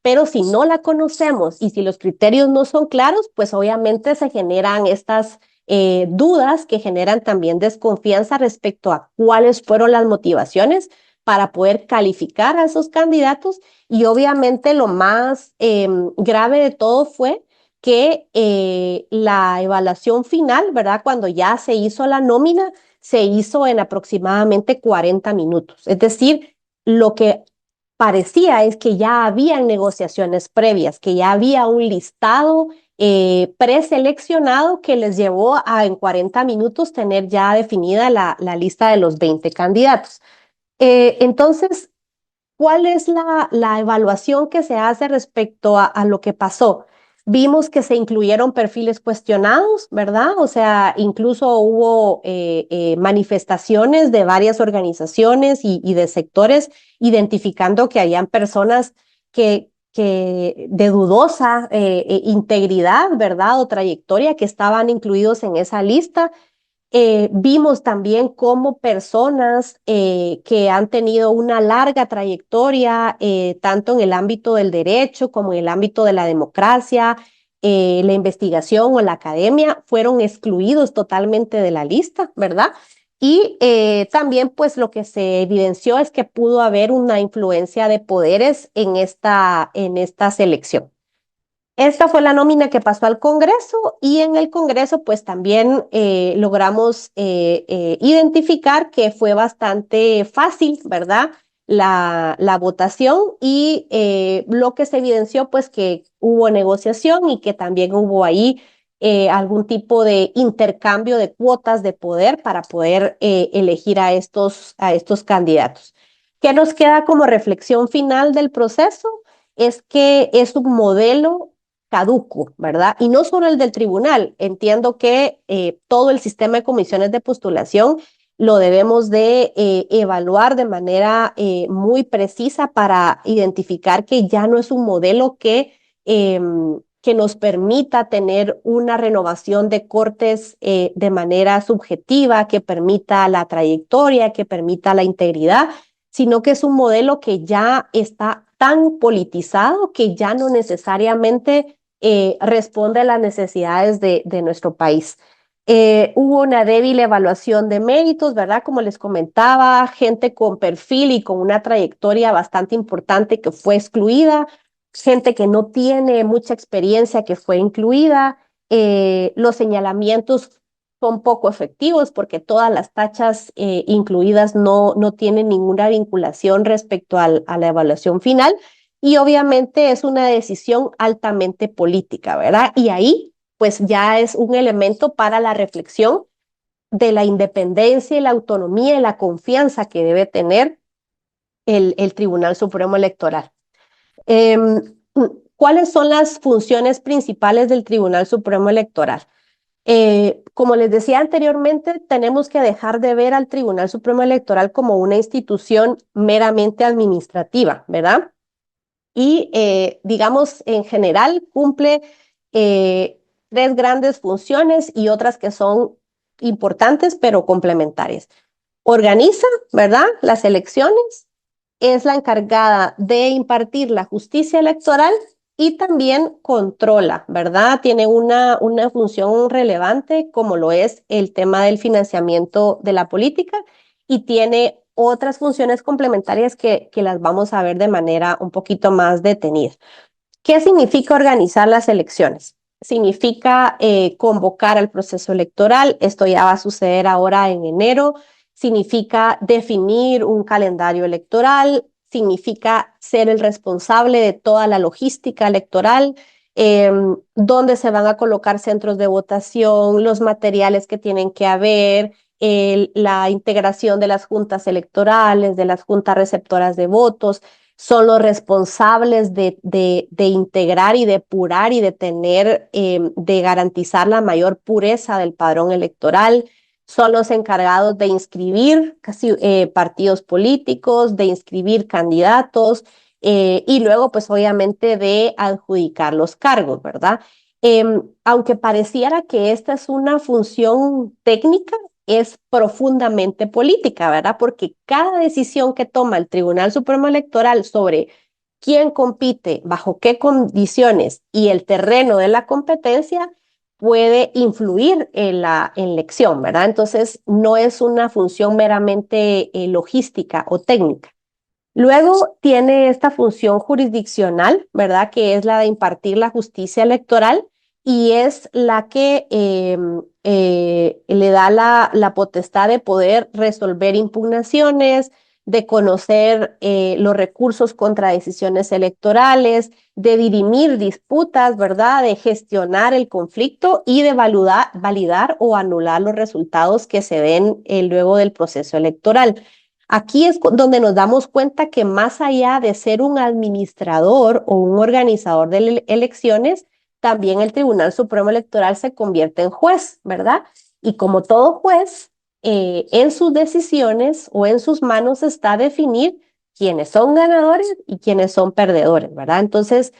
[SPEAKER 2] pero si no la conocemos y si los criterios no son claros, pues obviamente se generan estas dudas que generan también desconfianza respecto a cuáles fueron las motivaciones para poder calificar a esos candidatos. Y obviamente lo más grave de todo fue que la evaluación final, ¿verdad? Cuando ya se hizo la nómina, se hizo en aproximadamente 40 minutos. Es decir, lo que parecía es que ya habían negociaciones previas, que ya había un listado preseleccionado que les llevó a en 40 minutos tener ya definida la lista de los 20 candidatos. Entonces, ¿cuál es la evaluación que se hace respecto a lo que pasó? Vimos que se incluyeron perfiles cuestionados, ¿verdad? O sea, incluso hubo manifestaciones de varias organizaciones y de sectores identificando que habían personas que de dudosa integridad, ¿verdad? O trayectoria que estaban incluidos en esa lista. Vimos también cómo personas que han tenido una larga trayectoria, tanto en el ámbito del derecho como en el ámbito de la democracia, la investigación o la academia, fueron excluidos totalmente de la lista, ¿verdad? Y también pues lo que se evidenció es que pudo haber una influencia de poderes en esta selección. Esta fue la nómina que pasó al Congreso y en el Congreso pues también logramos identificar que fue bastante fácil, ¿verdad? La votación y lo que se evidenció pues que hubo negociación y que también hubo ahí algún tipo de intercambio de cuotas de poder para poder elegir a estos candidatos. ¿Qué nos queda como reflexión final del proceso? Es que es un modelo caduco, ¿verdad? Y no solo el del tribunal. Entiendo que todo el sistema de comisiones de postulación lo debemos de evaluar de manera muy precisa para identificar que ya no es un modelo que nos permita tener una renovación de cortes de manera subjetiva, que permita la trayectoria, que permita la integridad, sino que es un modelo que ya está tan politizado que ya no necesariamente responde a las necesidades de nuestro país. Hubo una débil evaluación de méritos, ¿verdad? Como les comentaba, gente con perfil y con una trayectoria bastante importante que fue excluida, gente que no tiene mucha experiencia que fue incluida, los señalamientos son poco efectivos porque todas las tachas incluidas no tienen ninguna vinculación respecto a la evaluación final. Y obviamente es una decisión altamente política, ¿verdad? Y ahí pues ya es un elemento para la reflexión de la independencia y la autonomía y la confianza que debe tener el Tribunal Supremo Electoral. ¿Cuáles son las funciones principales del Tribunal Supremo Electoral? Como les decía anteriormente, tenemos que dejar de ver al Tribunal Supremo Electoral como una institución meramente administrativa, ¿verdad? Y, digamos, en general cumple 3 grandes funciones y otras que son importantes pero complementarias. Organiza, ¿verdad?, las elecciones, es la encargada de impartir la justicia electoral y también controla, ¿verdad? Tiene una función relevante como lo es el tema del financiamiento de la política y tiene otras funciones complementarias que las vamos a ver de manera un poquito más detenida. ¿Qué significa organizar las elecciones? Significa convocar al proceso electoral. Esto ya va a suceder ahora en enero. Significa definir un calendario electoral. Significa ser el responsable de toda la logística electoral, dónde se van a colocar centros de votación, los materiales que tienen que haber, la integración de las juntas electorales, de las juntas receptoras de votos. Son los responsables de integrar y depurar y de tener, de garantizar la mayor pureza del padrón electoral. Son los encargados de inscribir partidos políticos, de inscribir candidatos y luego, pues obviamente, de adjudicar los cargos, ¿verdad? Aunque pareciera que esta es una función técnica, es profundamente política, ¿verdad? Porque cada decisión que toma el Tribunal Supremo Electoral sobre quién compite, bajo qué condiciones y el terreno de la competencia puede influir en la elección, ¿verdad? Entonces, no es una función meramente logística o técnica. Luego tiene esta función jurisdiccional, ¿verdad? Que es la de impartir la justicia electoral y es la que le da la potestad de poder resolver impugnaciones, de conocer los recursos contra decisiones electorales, de dirimir disputas, ¿verdad? De gestionar el conflicto y de validar o anular los resultados que se den luego del proceso electoral. Aquí es donde nos damos cuenta que más allá de ser un administrador o un organizador de elecciones, también el Tribunal Supremo Electoral se convierte en juez, ¿verdad? Y como todo juez, en sus decisiones o en sus manos está definir quiénes son ganadores y quiénes son perdedores, ¿verdad? Entonces,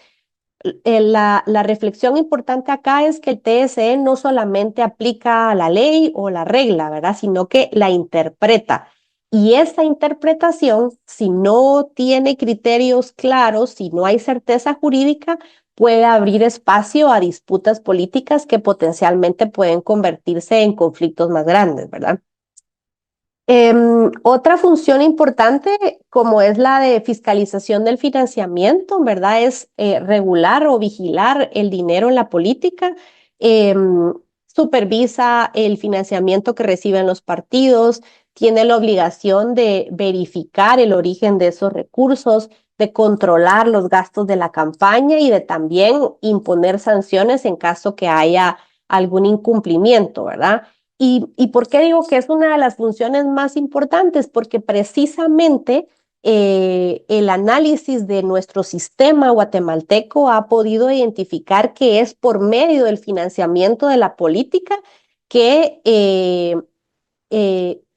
[SPEAKER 2] la reflexión importante acá es que el TSE no solamente aplica la ley o la regla, ¿verdad? Sino que la interpreta. Y esa interpretación, si no tiene criterios claros, si no hay certeza jurídica, puede abrir espacio a disputas políticas que potencialmente pueden convertirse en conflictos más grandes, ¿verdad? Otra función importante, como es la de fiscalización del financiamiento, ¿verdad? Es regular o vigilar el dinero en la política, supervisa el financiamiento que reciben los partidos, tiene la obligación de verificar el origen de esos recursos, de controlar los gastos de la campaña y de también imponer sanciones en caso que haya algún incumplimiento, ¿verdad? ¿Y por qué digo que es una de las funciones más importantes? Porque precisamente el análisis de nuestro sistema guatemalteco ha podido identificar que es por medio del financiamiento de la política que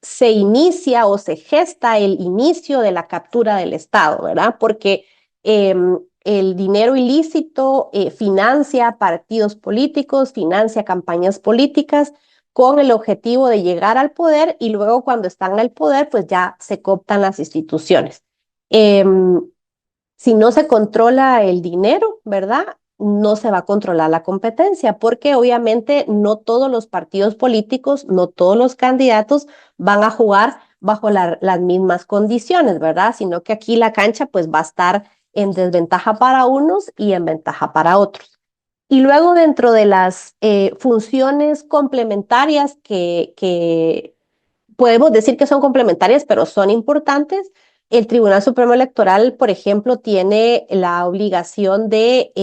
[SPEAKER 2] se inicia o se gesta el inicio de la captura del Estado, ¿verdad? Porque el dinero ilícito financia partidos políticos, financia campañas políticas con el objetivo de llegar al poder y luego cuando están en el poder, pues ya se cooptan las instituciones. Si no se controla el dinero, ¿verdad? No se va a controlar la competencia, porque obviamente no todos los partidos políticos, no todos los candidatos van a jugar bajo las mismas condiciones, ¿verdad? Sino que aquí la cancha pues va a estar en desventaja para unos y en ventaja para otros. Y luego dentro de las funciones complementarias que podemos decir que son complementarias, pero son importantes. El Tribunal Supremo Electoral, por ejemplo, tiene la obligación de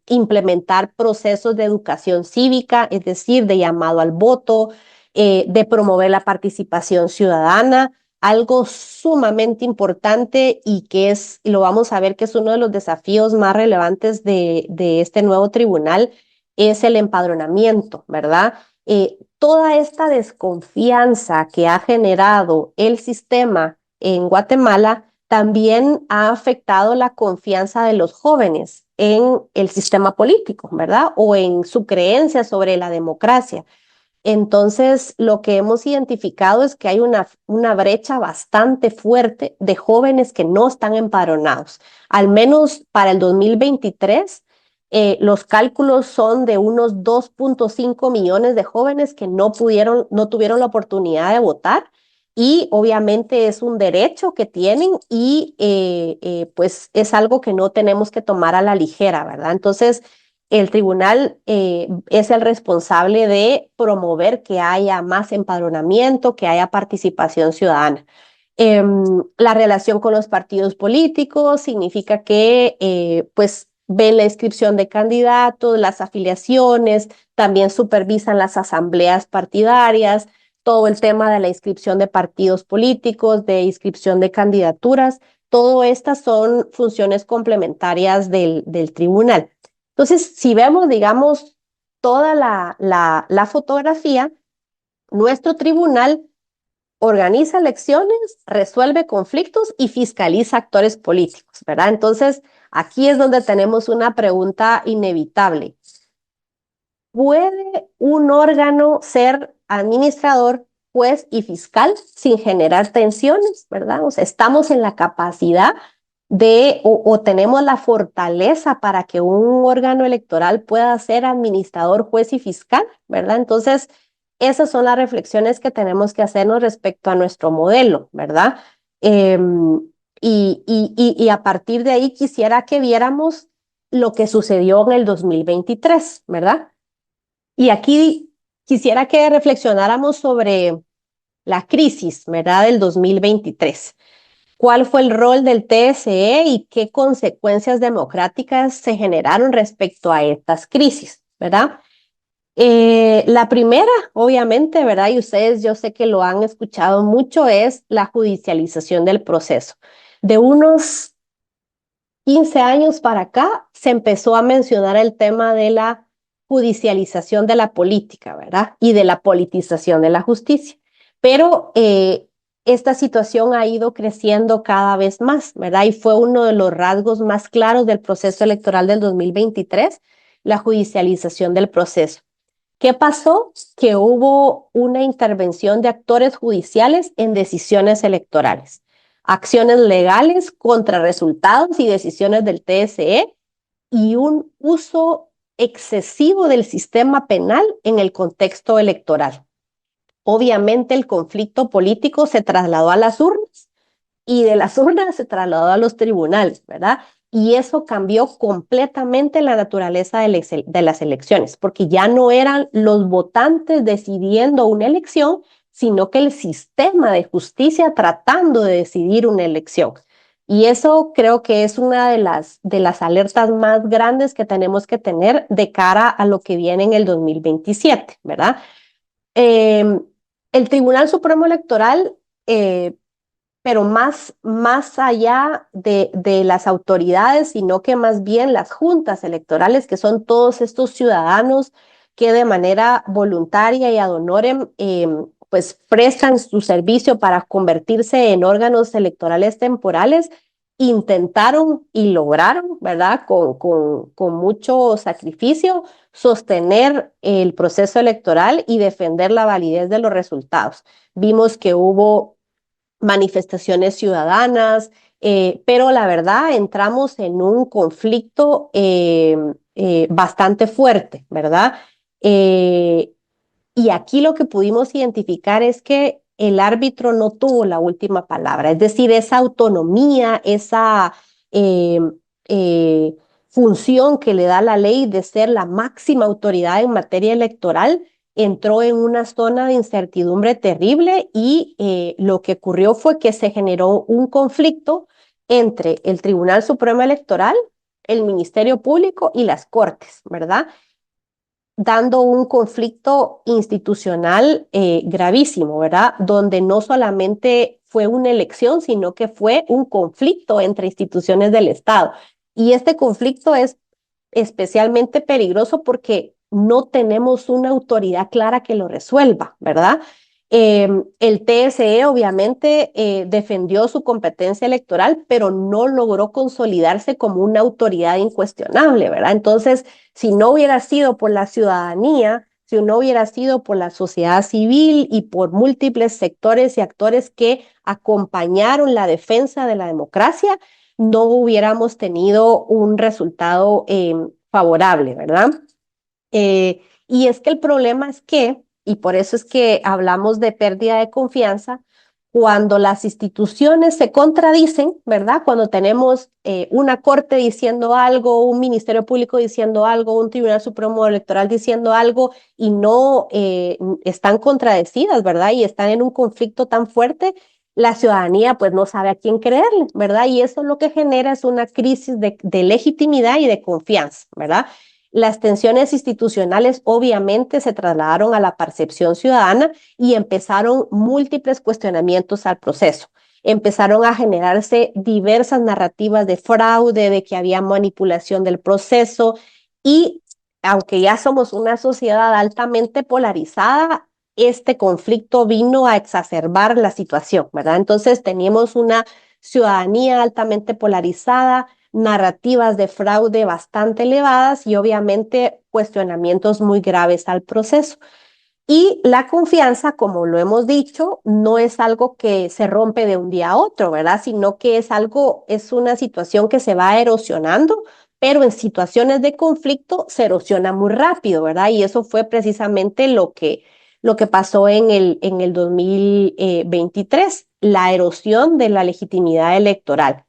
[SPEAKER 2] implementar procesos de educación cívica, es decir, de llamado al voto, de promover la participación ciudadana, algo sumamente importante y que es, lo vamos a ver que es uno de los desafíos más relevantes de este nuevo tribunal, es el empadronamiento, ¿verdad? Toda esta desconfianza que ha generado el sistema en Guatemala también ha afectado la confianza de los jóvenes en el sistema político, ¿verdad? O en su creencia sobre la democracia. Entonces, lo que hemos identificado es que hay una brecha bastante fuerte de jóvenes que no están empadronados. Al menos para el 2023, los cálculos son de unos 2.5 millones de jóvenes que no tuvieron la oportunidad de votar y obviamente es un derecho que tienen y pues es algo que no tenemos que tomar a la ligera, ¿verdad? Entonces, el tribunal es el responsable de promover que haya más empadronamiento, que haya participación ciudadana. La relación con los partidos políticos significa que pues ven la inscripción de candidatos, las afiliaciones, también supervisan las asambleas partidarias, todo el tema de la inscripción de partidos políticos, de inscripción de candidaturas, todo estas son funciones complementarias del tribunal. Entonces, si vemos, digamos, toda la fotografía, nuestro tribunal organiza elecciones, resuelve conflictos y fiscaliza actores políticos, ¿verdad? Entonces, aquí es donde tenemos una pregunta inevitable. ¿Puede un órgano ser administrador, juez y fiscal sin generar tensiones, ¿verdad? O sea, estamos en la capacidad de, o tenemos la fortaleza para que un órgano electoral pueda ser administrador, juez y fiscal, ¿verdad? Entonces, esas son las reflexiones que tenemos que hacernos respecto a nuestro modelo, ¿verdad? Y a partir de ahí quisiera que viéramos lo que sucedió en el 2023, ¿verdad? Y aquí quisiera que reflexionáramos sobre la crisis, ¿verdad? Del 2023. ¿Cuál fue el rol del TSE y qué consecuencias democráticas se generaron respecto a estas crisis, ¿verdad? La primera, obviamente, ¿verdad? Y ustedes yo sé que lo han escuchado mucho, es la judicialización del proceso. De unos 15 años para acá se empezó a mencionar el tema de la judicialización de la política, ¿verdad? Y de la politización de la justicia. Pero esta situación ha ido creciendo cada vez más, ¿verdad? Y fue uno de los rasgos más claros del proceso electoral del 2023, la judicialización del proceso. ¿Qué pasó? Que hubo una intervención de actores judiciales en decisiones electorales, acciones legales contra resultados y decisiones del TSE y un uso excesivo del sistema penal en el contexto electoral. Obviamente el conflicto político se trasladó a las urnas y de las urnas se trasladó a los tribunales, ¿verdad? Y eso cambió completamente la naturaleza de las elecciones, porque ya no eran los votantes decidiendo una elección, sino que el sistema de justicia tratando de decidir una elección. Y eso creo que es una de las alertas más grandes que tenemos que tener de cara a lo que viene en el 2027, ¿verdad? Eh, el Tribunal Supremo Electoral pero más allá de las autoridades, sino que más bien las juntas electorales, que son todos estos ciudadanos que de manera voluntaria y ad honorem, pues prestan su servicio para convertirse en órganos electorales temporales, intentaron y lograron, ¿verdad? Con mucho sacrificio, sostener el proceso electoral y defender la validez de los resultados. Vimos que hubo manifestaciones ciudadanas, pero la verdad entramos en un conflicto bastante fuerte, ¿verdad? Eh, y aquí lo que pudimos identificar es que el árbitro no tuvo la última palabra, es decir, esa autonomía, esa eh, eh, función que le da la ley de ser la máxima autoridad en materia electoral, entró en una zona de incertidumbre terrible y lo que ocurrió fue que se generó un conflicto entre el Tribunal Supremo Electoral, el Ministerio Público y las Cortes, ¿verdad? Dando un conflicto institucional gravísimo, ¿verdad? Donde no solamente fue una elección, sino que fue un conflicto entre instituciones del Estado. Y este conflicto es especialmente peligroso porque no tenemos una autoridad clara que lo resuelva, ¿verdad? El TSE obviamente defendió su competencia electoral, pero no logró consolidarse como una autoridad incuestionable, ¿verdad? Entonces, si no hubiera sido por la ciudadanía, si no hubiera sido por la sociedad civil y por múltiples sectores y actores que acompañaron la defensa de la democracia, no hubiéramos tenido un resultado favorable, ¿verdad? Y es que el problema es que, y por eso es que hablamos de pérdida de confianza, cuando las instituciones se contradicen, ¿verdad? Cuando tenemos una corte diciendo algo, un ministerio público diciendo algo, un tribunal supremo electoral diciendo algo y no están contradecidas, ¿verdad? Y están en un conflicto tan fuerte, la ciudadanía pues no sabe a quién creerle, ¿verdad? Y eso lo que genera es una crisis de legitimidad y de confianza, ¿verdad? Las tensiones institucionales obviamente se trasladaron a la percepción ciudadana y empezaron múltiples cuestionamientos al proceso. Empezaron a generarse diversas narrativas de fraude, de que había manipulación del proceso y aunque ya somos una sociedad altamente polarizada, este conflicto vino a exacerbar la situación, ¿verdad? Entonces teníamos una ciudadanía altamente polarizada, narrativas de fraude bastante elevadas y obviamente cuestionamientos muy graves al proceso. Y la confianza, como lo hemos dicho, no es algo que se rompe de un día a otro, ¿verdad? Sino que es una situación que se va erosionando, pero en situaciones de conflicto se erosiona muy rápido, ¿verdad? Y eso fue precisamente lo que pasó en el 2023, la erosión de la legitimidad electoral.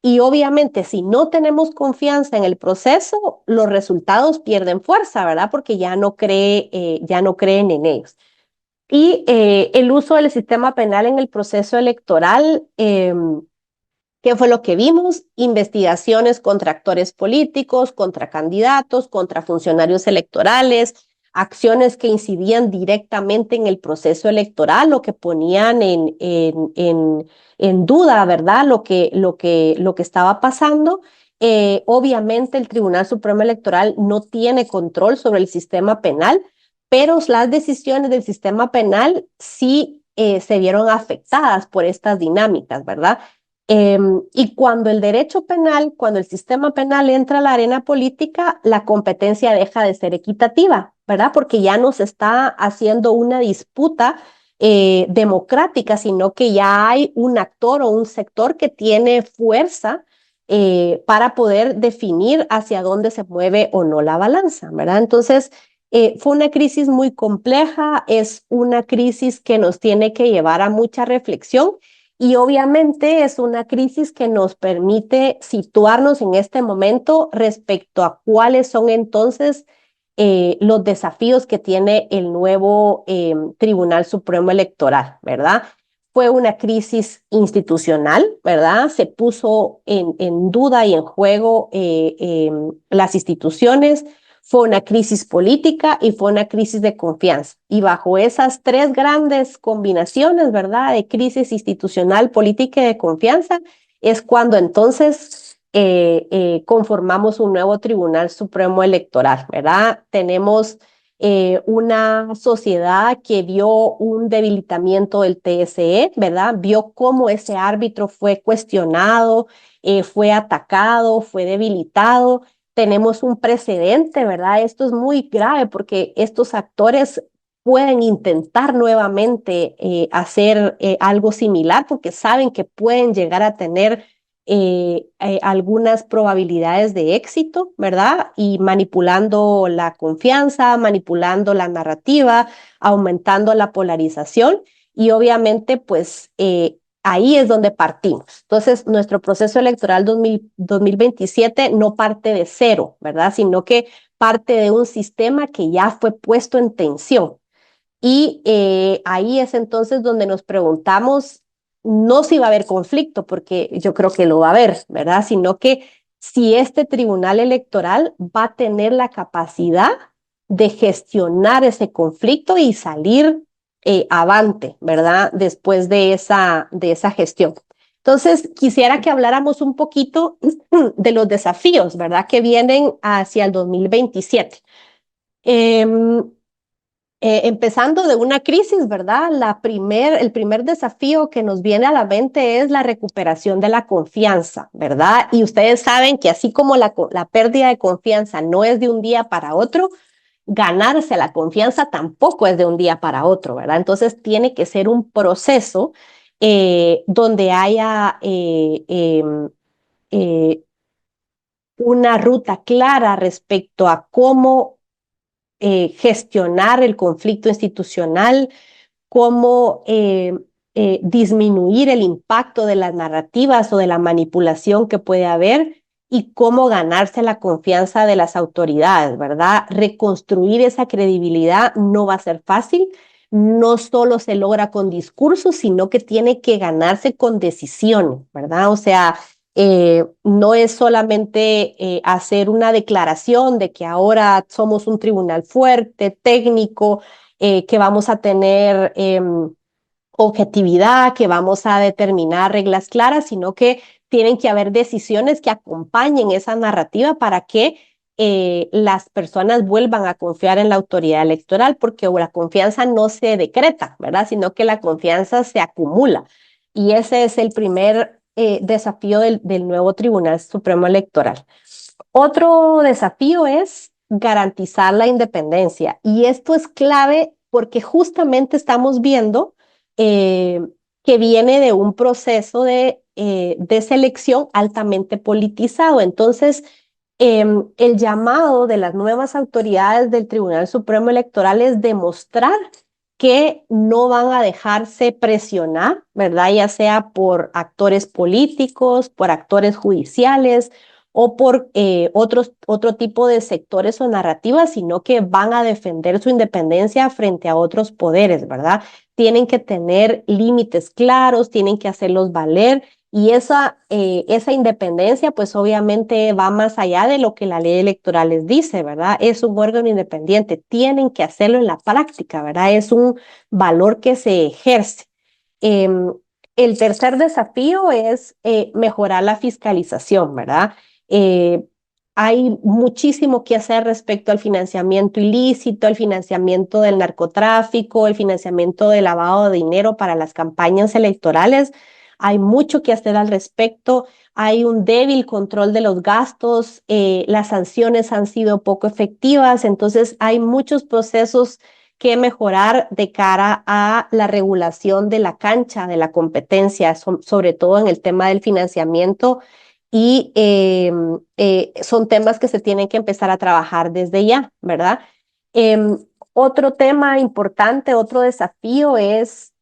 [SPEAKER 2] Y obviamente, si no tenemos confianza en el proceso, los resultados pierden fuerza, ¿verdad? Porque ya no creen en ellos. Y el uso del sistema penal en el proceso electoral, ¿qué fue lo que vimos? Investigaciones contra actores políticos, contra candidatos, contra funcionarios electorales, acciones que incidían directamente en el proceso electoral o que ponían en duda, ¿verdad? Lo que estaba pasando. Obviamente el Tribunal Supremo Electoral no tiene control sobre el sistema penal, pero las decisiones del sistema penal sí se vieron afectadas por estas dinámicas, ¿verdad? Y cuando el derecho penal, cuando el sistema penal entra a la arena política, la competencia deja de ser equitativa, ¿verdad? Porque ya no se está haciendo una disputa democrática, sino que ya hay un actor o un sector que tiene fuerza para poder definir hacia dónde se mueve o no la balanza, ¿verdad? Entonces, fue una crisis muy compleja, es una crisis que nos tiene que llevar a mucha reflexión y obviamente es una crisis que nos permite situarnos en este momento respecto a cuáles son entonces los desafíos que tiene el nuevo Tribunal Supremo Electoral, ¿verdad? Fue una crisis institucional, ¿verdad? Se puso en duda y en juego las instituciones, fue una crisis política y fue una crisis de confianza. Y bajo esas tres grandes combinaciones, ¿verdad? De crisis institucional, política y de confianza, es cuando entonces conformamos un nuevo Tribunal Supremo Electoral, ¿verdad? Tenemos una sociedad que vio un debilitamiento del TSE, ¿verdad? Vio cómo ese árbitro fue cuestionado, fue atacado, fue debilitado. Tenemos un precedente, ¿verdad? Esto es muy grave porque estos actores pueden intentar nuevamente hacer algo similar porque saben que pueden llegar a tener algunas probabilidades de éxito, ¿verdad? Y manipulando la confianza, manipulando la narrativa, aumentando la polarización y obviamente pues ahí es donde partimos. Entonces, nuestro proceso electoral 2027 no parte de cero, ¿verdad? Sino que parte de un sistema que ya fue puesto en tensión. Y ahí es entonces donde nos preguntamos, no si va a haber conflicto, porque yo creo que lo va a haber, ¿verdad? Sino que si este tribunal electoral va a tener la capacidad de gestionar ese conflicto y salir avante, ¿verdad? Después de esa gestión. Entonces, quisiera que habláramos un poquito de los desafíos, ¿verdad? Que vienen hacia el 2027. Empezando de una crisis, ¿verdad? El primer desafío que nos viene a la mente es la recuperación de la confianza, ¿verdad? Y ustedes saben que así como la pérdida de confianza no es de un día para otro, ganarse la confianza tampoco es de un día para otro, ¿verdad? Entonces tiene que ser un proceso donde haya eh, una ruta clara respecto a cómo gestionar el conflicto institucional, cómo disminuir el impacto de las narrativas o de la manipulación que puede haber y cómo ganarse la confianza de las autoridades, ¿verdad? Reconstruir esa credibilidad no va a ser fácil, no solo se logra con discursos, sino que tiene que ganarse con decisiones, ¿verdad? O sea, no es solamente hacer una declaración de que ahora somos un tribunal fuerte, técnico, que vamos a tener objetividad, que vamos a determinar reglas claras, sino que tienen que haber decisiones que acompañen esa narrativa para que las personas vuelvan a confiar en la autoridad electoral, porque la confianza no se decreta, ¿verdad? Sino que la confianza se acumula. Y ese es el primer desafío del nuevo Tribunal Supremo Electoral. Otro desafío es garantizar la independencia. Y esto es clave porque justamente estamos viendo eh, que viene de un proceso de selección altamente politizado. Entonces, el llamado de las nuevas autoridades del Tribunal Supremo Electoral es demostrar que no van a dejarse presionar, ¿verdad? Ya sea por actores políticos, por actores judiciales o por otro tipo de sectores o narrativas, sino que van a defender su independencia frente a otros poderes, ¿verdad? Tienen que tener límites claros, tienen que hacerlos valer y esa independencia, pues obviamente va más allá de lo que la ley electoral les dice, ¿verdad? Es un órgano independiente, tienen que hacerlo en la práctica, ¿verdad? Es un valor que se ejerce. Em, el tercer desafío es mejorar la fiscalización, ¿verdad? Eh, hay muchísimo que hacer respecto al financiamiento ilícito, el financiamiento del narcotráfico, el financiamiento del lavado de dinero para las campañas electorales. Hay mucho que hacer al respecto. Hay un débil control de los gastos. Las sanciones han sido poco efectivas. Entonces, hay muchos procesos que mejorar de cara a la regulación de la cancha, de la competencia, sobre todo en el tema del financiamiento y son temas que se tienen que empezar a trabajar desde ya, ¿verdad? Otro tema importante, otro desafío es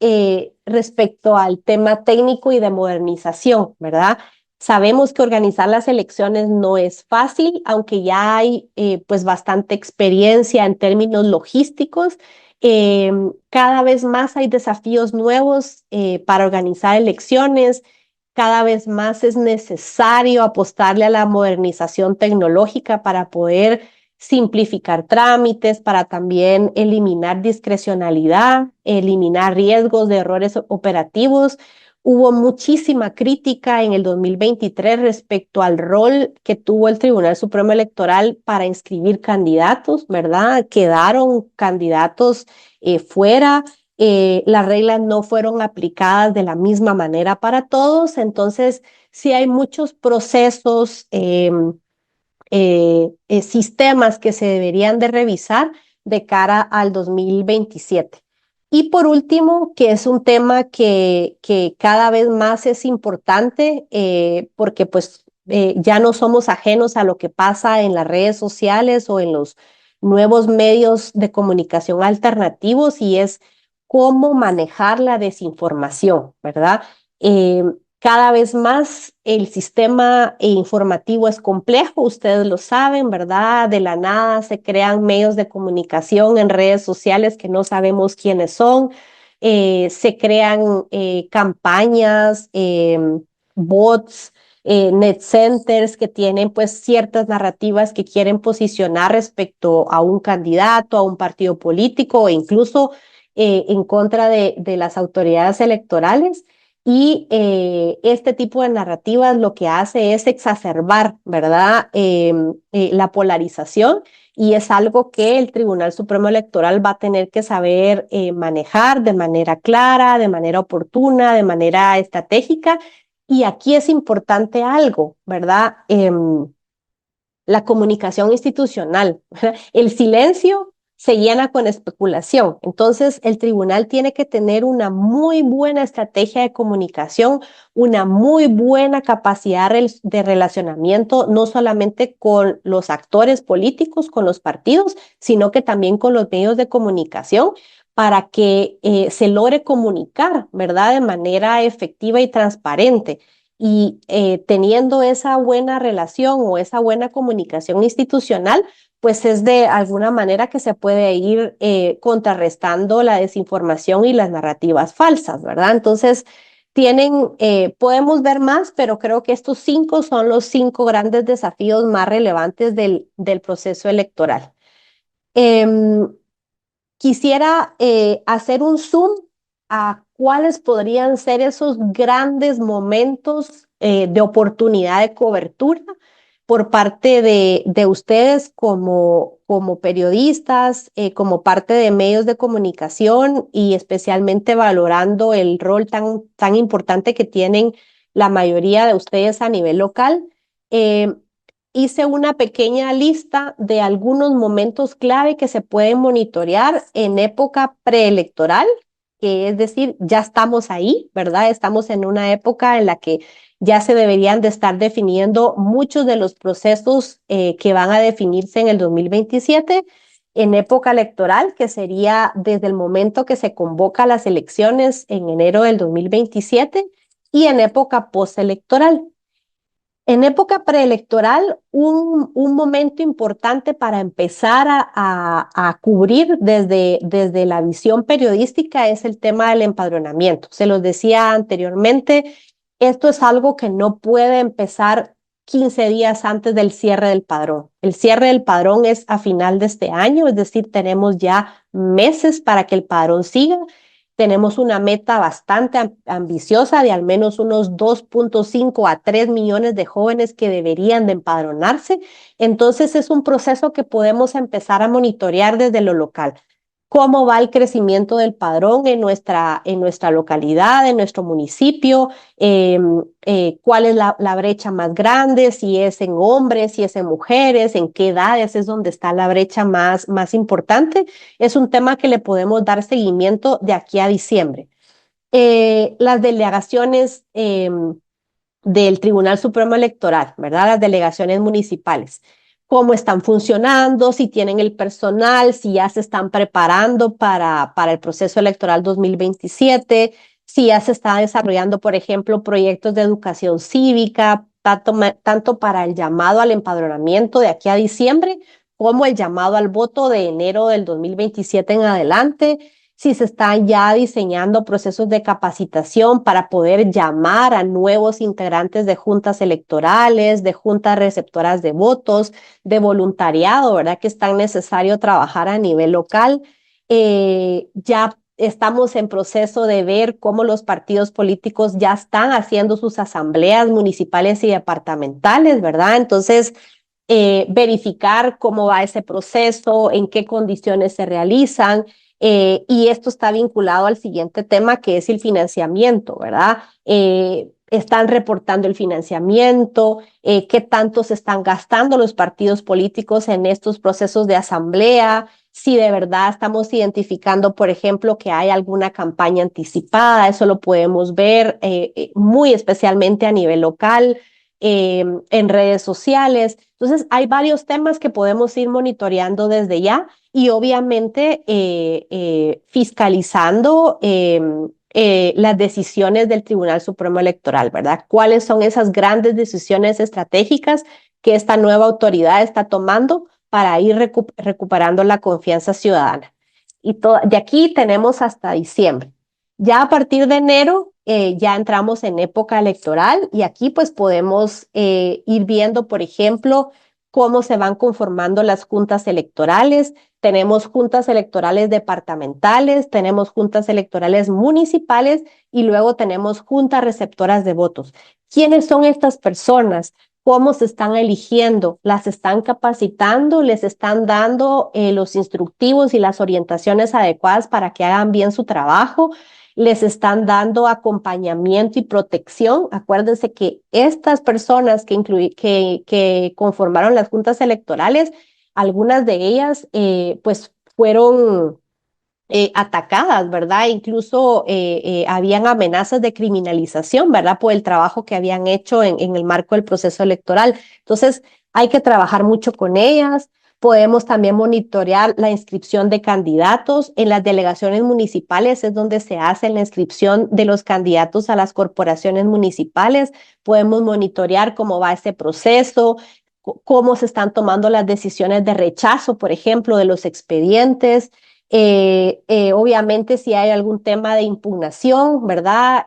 [SPEAKER 2] respecto al tema técnico y de modernización, ¿verdad? Sabemos que organizar las elecciones no es fácil, aunque ya hay pues bastante experiencia en términos logísticos. Cada vez más hay desafíos nuevos para organizar elecciones. Cada vez más es necesario apostarle a la modernización tecnológica para poder simplificar trámites, para también eliminar discrecionalidad, eliminar riesgos de errores operativos. Hubo muchísima crítica en el 2023 respecto al rol que tuvo el Tribunal Supremo Electoral para inscribir candidatos, ¿verdad? Quedaron candidatos fuera, las reglas no fueron aplicadas de la misma manera para todos, entonces sí hay muchos procesos, sistemas que se deberían de revisar de cara al 2027. Y por último, que es un tema que cada vez más es importante porque pues ya no somos ajenos a lo que pasa en las redes sociales o en los nuevos medios de comunicación alternativos y es cómo manejar la desinformación, ¿verdad? Cada vez más el sistema informativo es complejo, ustedes lo saben, ¿verdad? De la nada se crean medios de comunicación en redes sociales que no sabemos quiénes son, se crean campañas, bots, net centers que tienen pues ciertas narrativas que quieren posicionar respecto a un candidato, a un partido político o incluso en contra de las autoridades electorales. Y este tipo de narrativas lo que hace es exacerbar, ¿verdad? La polarización y es algo que el Tribunal Supremo Electoral va a tener que saber manejar de manera clara, de manera oportuna, de manera estratégica. Y aquí es importante algo, ¿verdad? La comunicación institucional. El silencio se llena con especulación. Entonces, el tribunal tiene que tener una muy buena estrategia de comunicación, una muy buena capacidad de relacionamiento, no solamente con los actores políticos, con los partidos, sino que también con los medios de comunicación para que se logre comunicar, ¿verdad? De manera efectiva y transparente. Y teniendo esa buena relación o esa buena comunicación institucional, pues es de alguna manera que se puede ir contrarrestando la desinformación y las narrativas falsas, ¿verdad? Entonces, podemos ver más, pero creo que estos 5 son los 5 grandes desafíos más relevantes del proceso electoral. Em, Quisiera hacer un zoom a cuáles podrían ser esos grandes momentos de oportunidad de cobertura por parte de ustedes como periodistas, como parte de medios de comunicación y especialmente valorando el rol tan importante que tienen la mayoría de ustedes a nivel local. Eh, Hice una pequeña lista de algunos momentos clave que se pueden monitorear en época preelectoral, que es decir, ya estamos ahí, ¿verdad? Estamos en una época en la que ya se deberían de estar definiendo muchos de los procesos que van a definirse en el 2027 en época electoral, que sería desde el momento que se convoca las elecciones en enero del 2027 y en época postelectoral. En época preelectoral, un momento importante para empezar a cubrir desde la visión periodística es el tema del empadronamiento. Se los decía anteriormente, esto es algo que no puede empezar 15 días antes del cierre del padrón. El cierre del padrón es a final de este año, es decir, tenemos ya meses para que el padrón siga. Tenemos una meta bastante ambiciosa de al menos unos 2.5 a 3 millones de jóvenes que deberían de empadronarse. Entonces es un proceso que podemos empezar a monitorear desde lo local. ¿Cómo va el crecimiento del padrón en nuestra localidad, en nuestro municipio? ¿Cuál es la brecha más grande? Si es en hombres, si es en mujeres, en qué edades es donde está la brecha más importante. Es un tema que le podemos dar seguimiento de aquí a diciembre. Las delegaciones del Tribunal Supremo Electoral, ¿verdad? Las delegaciones municipales. Cómo están funcionando, si tienen el personal, si ya se están preparando para el proceso electoral 2027, si ya se está desarrollando, por ejemplo, proyectos de educación cívica, tanto para el llamado al empadronamiento de aquí a diciembre, como el llamado al voto de enero del 2027 en adelante, si se están ya diseñando procesos de capacitación para poder llamar a nuevos integrantes de juntas electorales, de juntas receptoras de votos, de voluntariado, ¿verdad? Que es tan necesario trabajar a nivel local. Ya estamos en proceso de ver cómo los partidos políticos ya están haciendo sus asambleas municipales y departamentales, ¿verdad? Entonces, verificar cómo va ese proceso, en qué condiciones se realizan. Y esto está vinculado al siguiente tema, que es el financiamiento, ¿verdad? Están reportando el financiamiento, qué tanto se están gastando los partidos políticos en estos procesos de asamblea, si de verdad estamos identificando, por ejemplo, que hay alguna campaña anticipada, eso lo podemos ver muy especialmente a nivel local, en redes sociales. Entonces, hay varios temas que podemos ir monitoreando desde ya y obviamente fiscalizando las decisiones del Tribunal Supremo Electoral, ¿verdad? ¿Cuáles son esas grandes decisiones estratégicas que esta nueva autoridad está tomando para ir recuperando la confianza ciudadana? Y de aquí tenemos hasta diciembre. Ya a partir de enero ya entramos en época electoral y aquí pues podemos ir viendo, por ejemplo, cómo se van conformando las juntas electorales. Tenemos juntas electorales departamentales, tenemos juntas electorales municipales y luego tenemos juntas receptoras de votos. ¿Quiénes son estas personas? ¿Cómo se están eligiendo? ¿Las están capacitando? ¿Les están dando los instructivos y las orientaciones adecuadas para que hagan bien su trabajo? ¿Les están dando acompañamiento y protección? Acuérdense que estas personas que conformaron las juntas electorales, algunas de ellas pues fueron atacadas, ¿verdad? Incluso habían amenazas de criminalización, ¿verdad? Por el trabajo que habían hecho en el marco del proceso electoral. Entonces, hay que trabajar mucho con ellas. Podemos también monitorear la inscripción de candidatos. En las delegaciones municipales es donde se hace la inscripción de los candidatos a las corporaciones municipales. Podemos monitorear cómo va ese proceso, cómo se están tomando las decisiones de rechazo, por ejemplo, de los expedientes. Obviamente, si hay algún tema de impugnación, ¿verdad?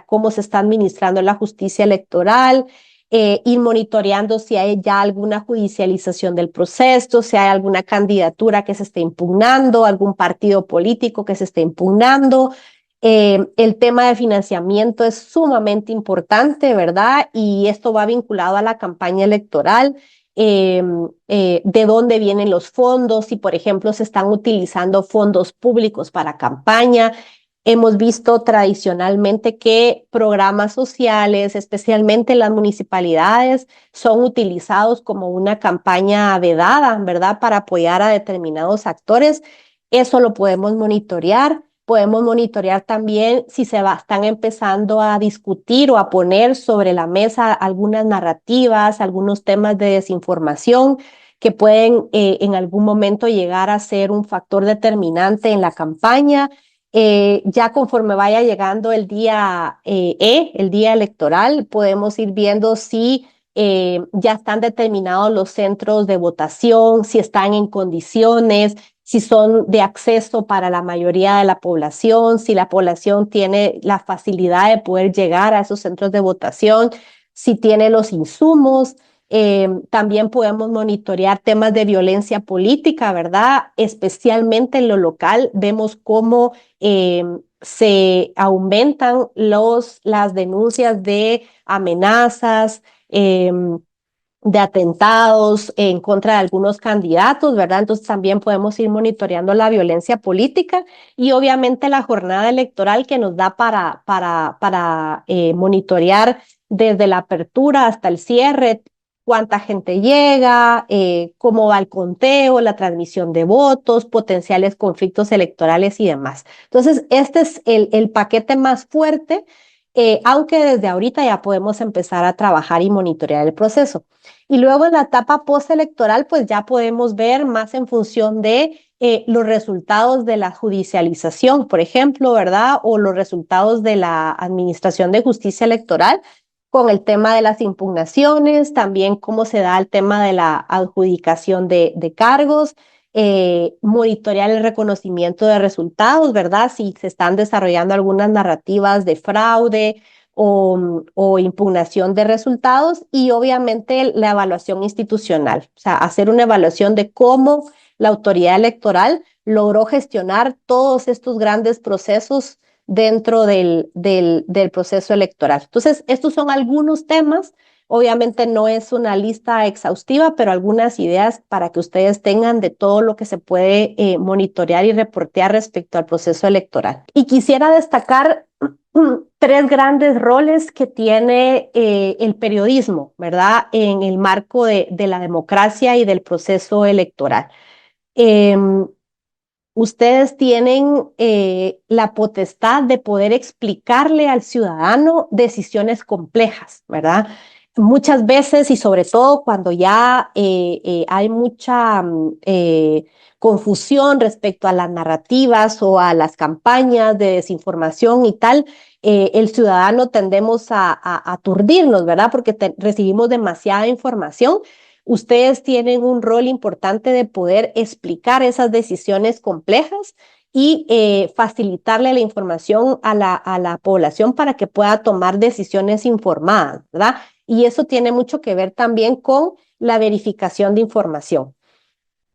[SPEAKER 2] Cómo se está administrando la justicia electoral, ir monitoreando si hay ya alguna judicialización del proceso, si hay alguna candidatura que se esté impugnando, algún partido político que se esté impugnando. El tema de financiamiento es sumamente importante, ¿verdad? Y esto va vinculado a la campaña electoral. De dónde vienen los fondos, si por ejemplo se están utilizando fondos públicos para campaña. Hemos visto tradicionalmente que programas sociales, especialmente en las municipalidades, son utilizados como una campaña vedada, ¿verdad? Para apoyar a determinados actores. Eso lo podemos monitorear. Podemos monitorear también si están empezando a discutir o a poner sobre la mesa algunas narrativas, algunos temas de desinformación que pueden en algún momento llegar a ser un factor determinante en la campaña. Ya conforme vaya llegando el día el día electoral, podemos ir viendo si ya están determinados los centros de votación, si están en condiciones, si son de acceso para la mayoría de la población, si la población tiene la facilidad de poder llegar a esos centros de votación, si tiene los insumos. También podemos monitorear temas de violencia política, ¿verdad? Especialmente en lo local, vemos cómo se aumentan las denuncias de amenazas, de atentados en contra de algunos candidatos, ¿verdad? Entonces también podemos ir monitoreando la violencia política y obviamente la jornada electoral que nos da para monitorear desde la apertura hasta el cierre, cuánta gente llega, cómo va el conteo, la transmisión de votos, potenciales conflictos electorales y demás. Entonces, este es el paquete más fuerte, aunque desde ahorita ya podemos empezar a trabajar y monitorear el proceso. Y luego en la etapa postelectoral, pues ya podemos ver más en función de los resultados de la judicialización, por ejemplo, ¿verdad? O los resultados de la Administración de Justicia Electoral con el tema de las impugnaciones, también cómo se da el tema de la adjudicación de cargos, monitorear el reconocimiento de resultados, ¿verdad? Si se están desarrollando algunas narrativas de fraude o impugnación de resultados y obviamente la evaluación institucional, o sea, hacer una evaluación de cómo la autoridad electoral logró gestionar todos estos grandes procesos dentro del proceso electoral. Entonces, estos son algunos temas. Obviamente no es una lista exhaustiva, pero algunas ideas para que ustedes tengan de todo lo que se puede monitorear y reportear respecto al proceso electoral. Y quisiera destacar tres grandes roles que tiene el periodismo, ¿verdad? En el marco de la democracia y del proceso electoral. Ustedes tienen la potestad de poder explicarle al ciudadano decisiones complejas, ¿verdad? Muchas veces y sobre todo cuando ya hay mucha confusión respecto a las narrativas o a las campañas de desinformación y tal, el ciudadano tendemos a aturdirnos, ¿verdad? Porque recibimos demasiada información. Ustedes tienen un rol importante de poder explicar esas decisiones complejas y facilitarle la información a la población para que pueda tomar decisiones informadas, ¿verdad? Y eso tiene mucho que ver también con la verificación de información.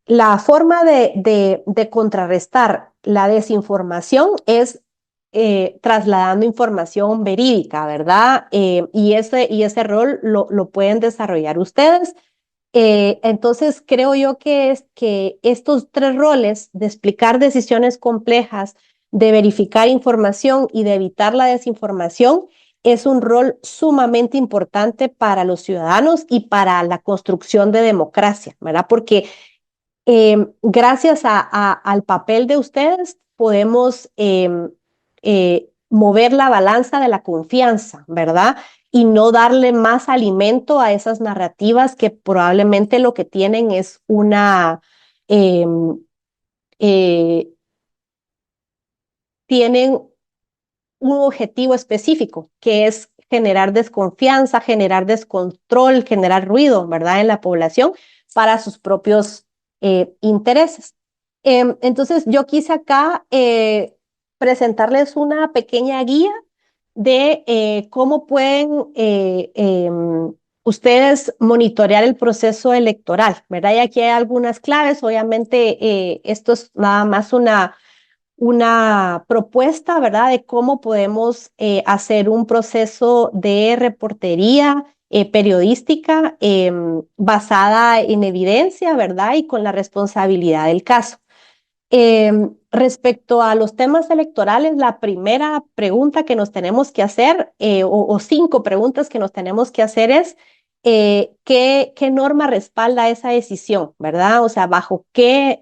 [SPEAKER 2] La forma de contrarrestar la desinformación es trasladando información verídica, ¿verdad? Y ese rol lo pueden desarrollar ustedes. Entonces, creo yo que estos tres roles de explicar decisiones complejas, de verificar información y de evitar la desinformación es un rol sumamente importante para los ciudadanos y para la construcción de democracia, ¿verdad? Porque gracias al papel de ustedes podemos mover la balanza de la confianza, ¿verdad? y no darle más alimento a esas narrativas que probablemente lo que tienen es eh, eh, tienen un objetivo específico, que es generar desconfianza, generar descontrol, generar ruido, ¿verdad?, en la población para sus propios intereses. Entonces, yo quise acá presentarles una pequeña guía de cómo pueden ustedes monitorear el proceso electoral, ¿verdad? Y aquí hay algunas claves. Obviamente, esto es nada más una propuesta, ¿verdad?, de cómo podemos hacer un proceso de reportería periodística basada en evidencia, ¿verdad?, y con la responsabilidad del caso. Respecto a los temas electorales, la primera pregunta que nos tenemos que hacer, o 5 preguntas que nos tenemos que hacer es, ¿qué norma respalda esa decisión, ¿verdad? O sea, ¿bajo qué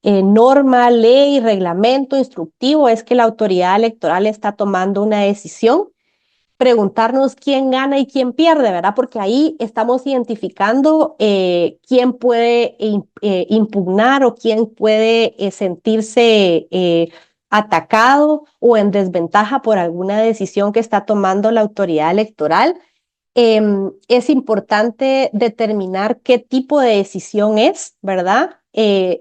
[SPEAKER 2] norma, ley, reglamento instructivo es que la autoridad electoral está tomando una decisión? Preguntarnos quién gana y quién pierde, ¿verdad? Porque ahí estamos identificando quién puede impugnar o quién puede sentirse atacado o en desventaja por alguna decisión que está tomando la autoridad electoral. Es importante determinar qué tipo de decisión es, ¿verdad?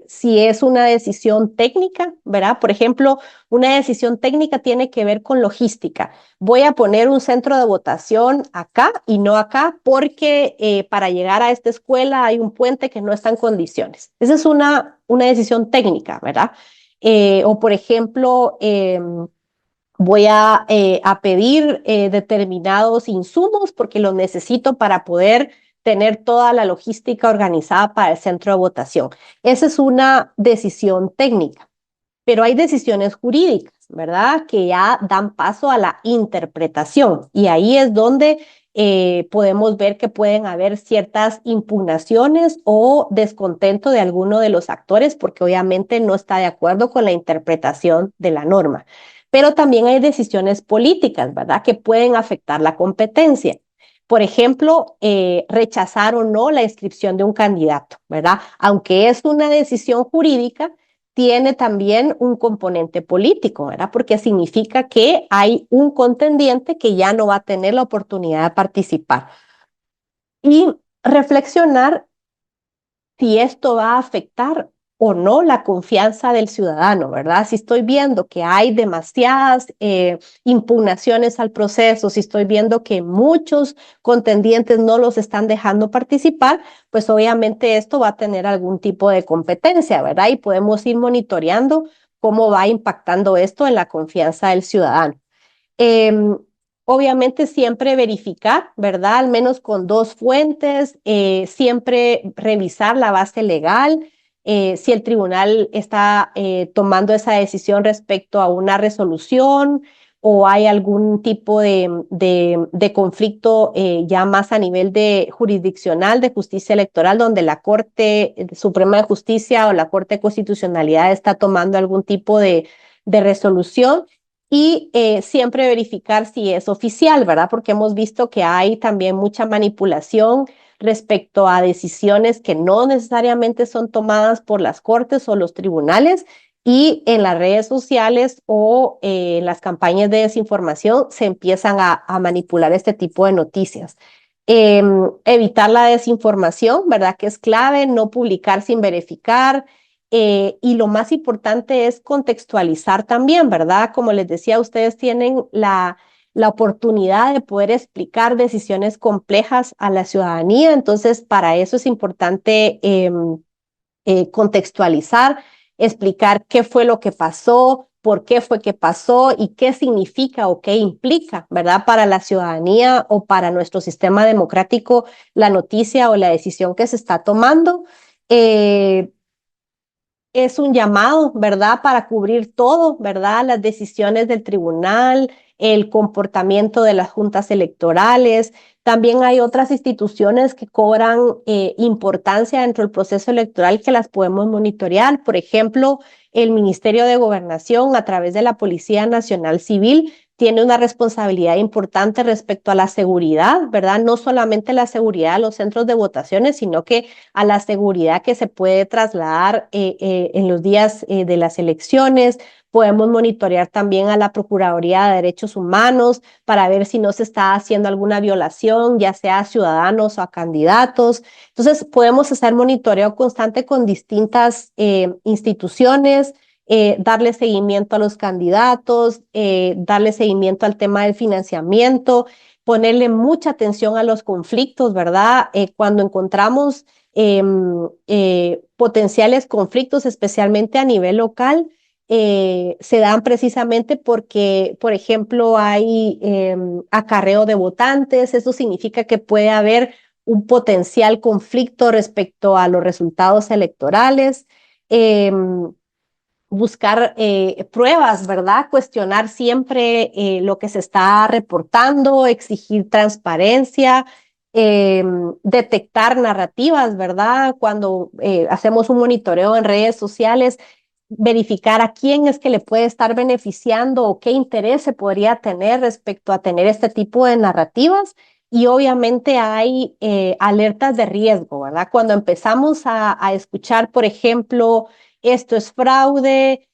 [SPEAKER 2] Si es una decisión técnica, ¿verdad? Por ejemplo, una decisión técnica tiene que ver con logística. Voy a poner un centro de votación acá y no acá porque para llegar a esta escuela hay un puente que no está en condiciones. Esa es una decisión técnica, ¿verdad? O por ejemplo, voy a pedir determinados insumos porque los necesito para poder tener toda la logística organizada para el centro de votación. Esa es una decisión técnica, pero hay decisiones jurídicas, ¿verdad?, que ya dan paso a la interpretación y ahí es donde podemos ver que pueden haber ciertas impugnaciones o descontento de alguno de los actores porque obviamente no está de acuerdo con la interpretación de la norma. Pero también hay decisiones políticas, ¿verdad?, que pueden afectar la competencia. Por ejemplo, rechazar o no la inscripción de un candidato, ¿verdad? Aunque es una decisión jurídica, tiene también un componente político, ¿verdad? Porque significa que hay un contendiente que ya no va a tener la oportunidad de participar. Y reflexionar si esto va a afectar o no la confianza del ciudadano, ¿verdad? Si estoy viendo que hay demasiadas impugnaciones al proceso, si estoy viendo que muchos contendientes no los están dejando participar, pues obviamente esto va a tener algún tipo de competencia, ¿verdad? Y podemos ir monitoreando cómo va impactando esto en la confianza del ciudadano. Eh, Obviamente siempre verificar, ¿verdad? Al menos con 2 fuentes, siempre revisar la base legal, si el tribunal está tomando esa decisión respecto a una resolución o hay algún tipo de conflicto ya más a nivel de jurisdiccional de justicia electoral, donde la Corte Suprema de Justicia o la Corte de Constitucionalidad está tomando algún tipo de resolución y siempre verificar si es oficial, ¿verdad? Porque hemos visto que hay también mucha manipulación respecto a decisiones que no necesariamente son tomadas por las cortes o los tribunales y en las redes sociales o en las campañas de desinformación se empiezan a manipular este tipo de noticias. Evitar la desinformación, ¿verdad? Que es clave, no publicar sin verificar, y lo más importante es contextualizar también, ¿verdad? Como les decía, ustedes tienen la oportunidad de poder explicar decisiones complejas a la ciudadanía, entonces para eso es importante contextualizar, explicar qué fue lo que pasó, por qué fue que pasó y qué significa o qué implica, ¿verdad?, para la ciudadanía o para nuestro sistema democrático la noticia o la decisión que se está tomando. Es un llamado, ¿verdad?, para cubrir todo, ¿verdad?, las decisiones del tribunal, el comportamiento de las juntas electorales. También hay otras instituciones que cobran importancia dentro del proceso electoral que las podemos monitorear. Por ejemplo, el Ministerio de Gobernación, a través de la Policía Nacional Civil, tiene una responsabilidad importante respecto a la seguridad, ¿verdad? No solamente la seguridad de los centros de votaciones, sino que a la seguridad que se puede trasladar en los días de las elecciones. Podemos monitorear también a la Procuraduría de Derechos Humanos para ver si no se está haciendo alguna violación, ya sea a ciudadanos o a candidatos. Entonces, podemos hacer monitoreo constante con distintas instituciones, darle seguimiento a los candidatos, darle seguimiento al tema del financiamiento, ponerle mucha atención a los conflictos, ¿verdad? Cuando encontramos potenciales conflictos, especialmente a nivel local, se dan precisamente porque, por ejemplo, hay acarreo de votantes. Eso significa que puede haber un potencial conflicto respecto a los resultados electorales. Buscar pruebas, ¿verdad? Cuestionar siempre lo que se está reportando, exigir transparencia, detectar narrativas, ¿verdad? Cuando hacemos un monitoreo en redes sociales, verificar a quién es que le puede estar beneficiando o qué interés se podría tener respecto a tener este tipo de narrativas. Y obviamente hay alertas de riesgo, ¿verdad? Cuando empezamos a escuchar, por ejemplo, esto es fraude,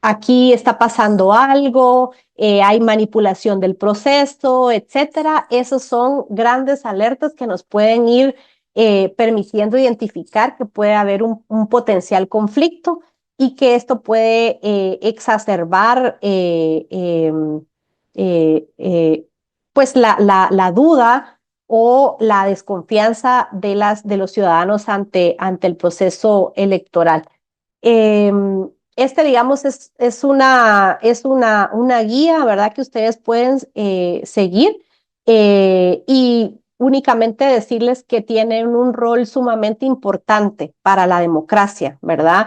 [SPEAKER 2] aquí está pasando algo, hay manipulación del proceso, etcétera. Esos son grandes alertas que nos pueden ir permitiendo identificar que puede haber un potencial conflicto y que esto puede exacerbar pues la duda o la desconfianza de los ciudadanos ante el proceso electoral. Digamos, es una guía, ¿verdad?, que ustedes pueden seguir y únicamente decirles que tienen un rol sumamente importante para la democracia, ¿verdad?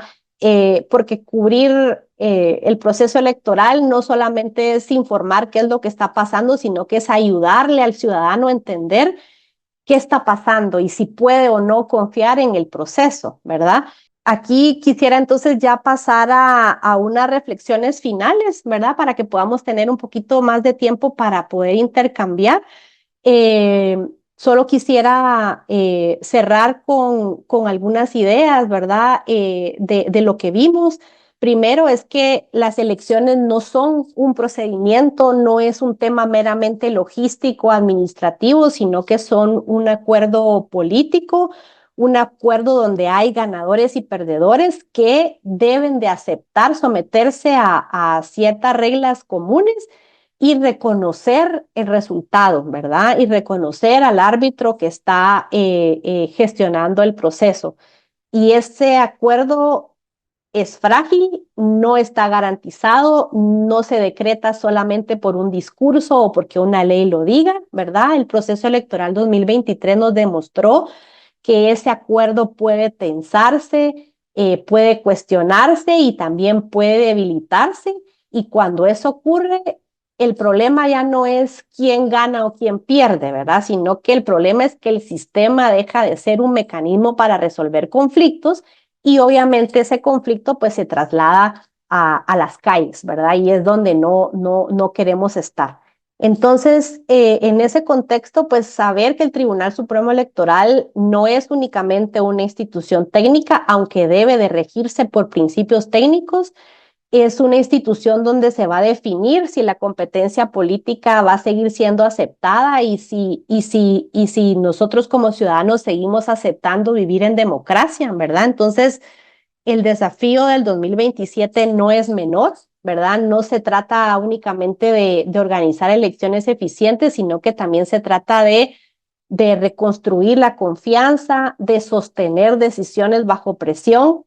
[SPEAKER 2] Porque cubrir el proceso electoral no solamente es informar qué es lo que está pasando, sino que es ayudarle al ciudadano a entender qué está pasando y si puede o no confiar en el proceso, ¿verdad? Aquí quisiera entonces ya pasar a unas reflexiones finales, ¿verdad? Para que podamos tener un poquito más de tiempo para poder intercambiar. Eh, Solo quisiera cerrar con algunas ideas, ¿verdad? De lo que vimos. Primero es que las elecciones no son un procedimiento, no es un tema meramente logístico, administrativo, sino que son un acuerdo político, un acuerdo donde hay ganadores y perdedores que deben de aceptar, someterse a ciertas reglas comunes y reconocer el resultado, ¿verdad? Y reconocer al árbitro que está gestionando el proceso. Y ese acuerdo es frágil, no está garantizado, no se decreta solamente por un discurso o porque una ley lo diga, ¿verdad? El proceso electoral 2023 nos demostró que ese acuerdo puede tensarse, puede cuestionarse y también puede debilitarse. Y cuando eso ocurre, el problema ya no es quién gana o quién pierde, ¿verdad? Sino que el problema es que el sistema deja de ser un mecanismo para resolver conflictos y obviamente ese conflicto pues se traslada a las calles, ¿verdad? Y es donde no queremos estar. Entonces, en ese contexto, pues saber que el Tribunal Supremo Electoral no es únicamente una institución técnica, aunque debe de regirse por principios técnicos, es una institución donde se va a definir si la competencia política va a seguir siendo aceptada y si nosotros como ciudadanos seguimos aceptando vivir en democracia, ¿verdad? Entonces, el desafío del 2027 no es menor, ¿verdad? No se trata únicamente de organizar elecciones eficientes, sino que también se trata de reconstruir la confianza, de sostener decisiones bajo presión,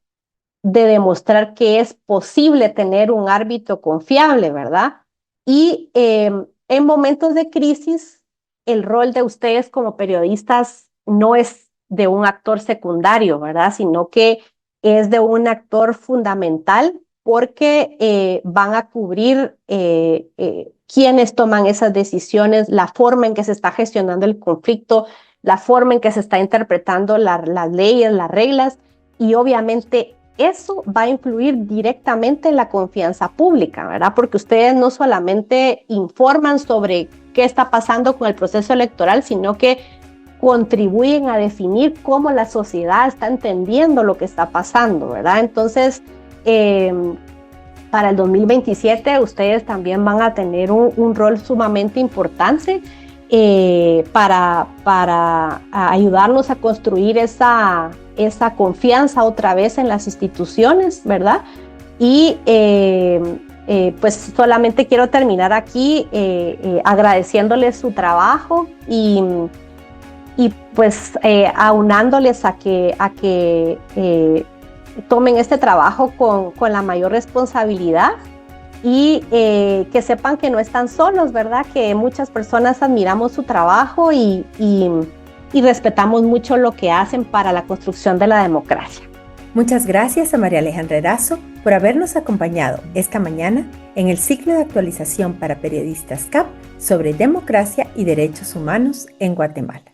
[SPEAKER 2] de demostrar que es posible tener un árbitro confiable, ¿verdad? Y en momentos de crisis, el rol de ustedes como periodistas no es de un actor secundario, ¿verdad? Sino que es de un actor fundamental porque van a cubrir quiénes toman esas decisiones, la forma en que se está gestionando el conflicto, la forma en que se está interpretando las leyes, las reglas y obviamente eso va a influir directamente en la confianza pública, ¿verdad? Porque ustedes no solamente informan sobre qué está pasando con el proceso electoral, sino que contribuyen a definir cómo la sociedad está entendiendo lo que está pasando, ¿verdad? Entonces, para el 2027 ustedes también van a tener un rol sumamente importante para ayudarnos a construir esa confianza otra vez en las instituciones, ¿verdad? Y pues solamente quiero terminar aquí agradeciéndoles su trabajo y pues aunándoles a que tomen este trabajo con la mayor responsabilidad y que sepan que no están solos, ¿verdad? Que muchas personas admiramos su trabajo y respetamos mucho lo que hacen para la construcción de la democracia.
[SPEAKER 1] Muchas gracias a María Alejandra Erazo por habernos acompañado esta mañana en el ciclo de actualización para periodistas CAP sobre democracia y derechos humanos en Guatemala.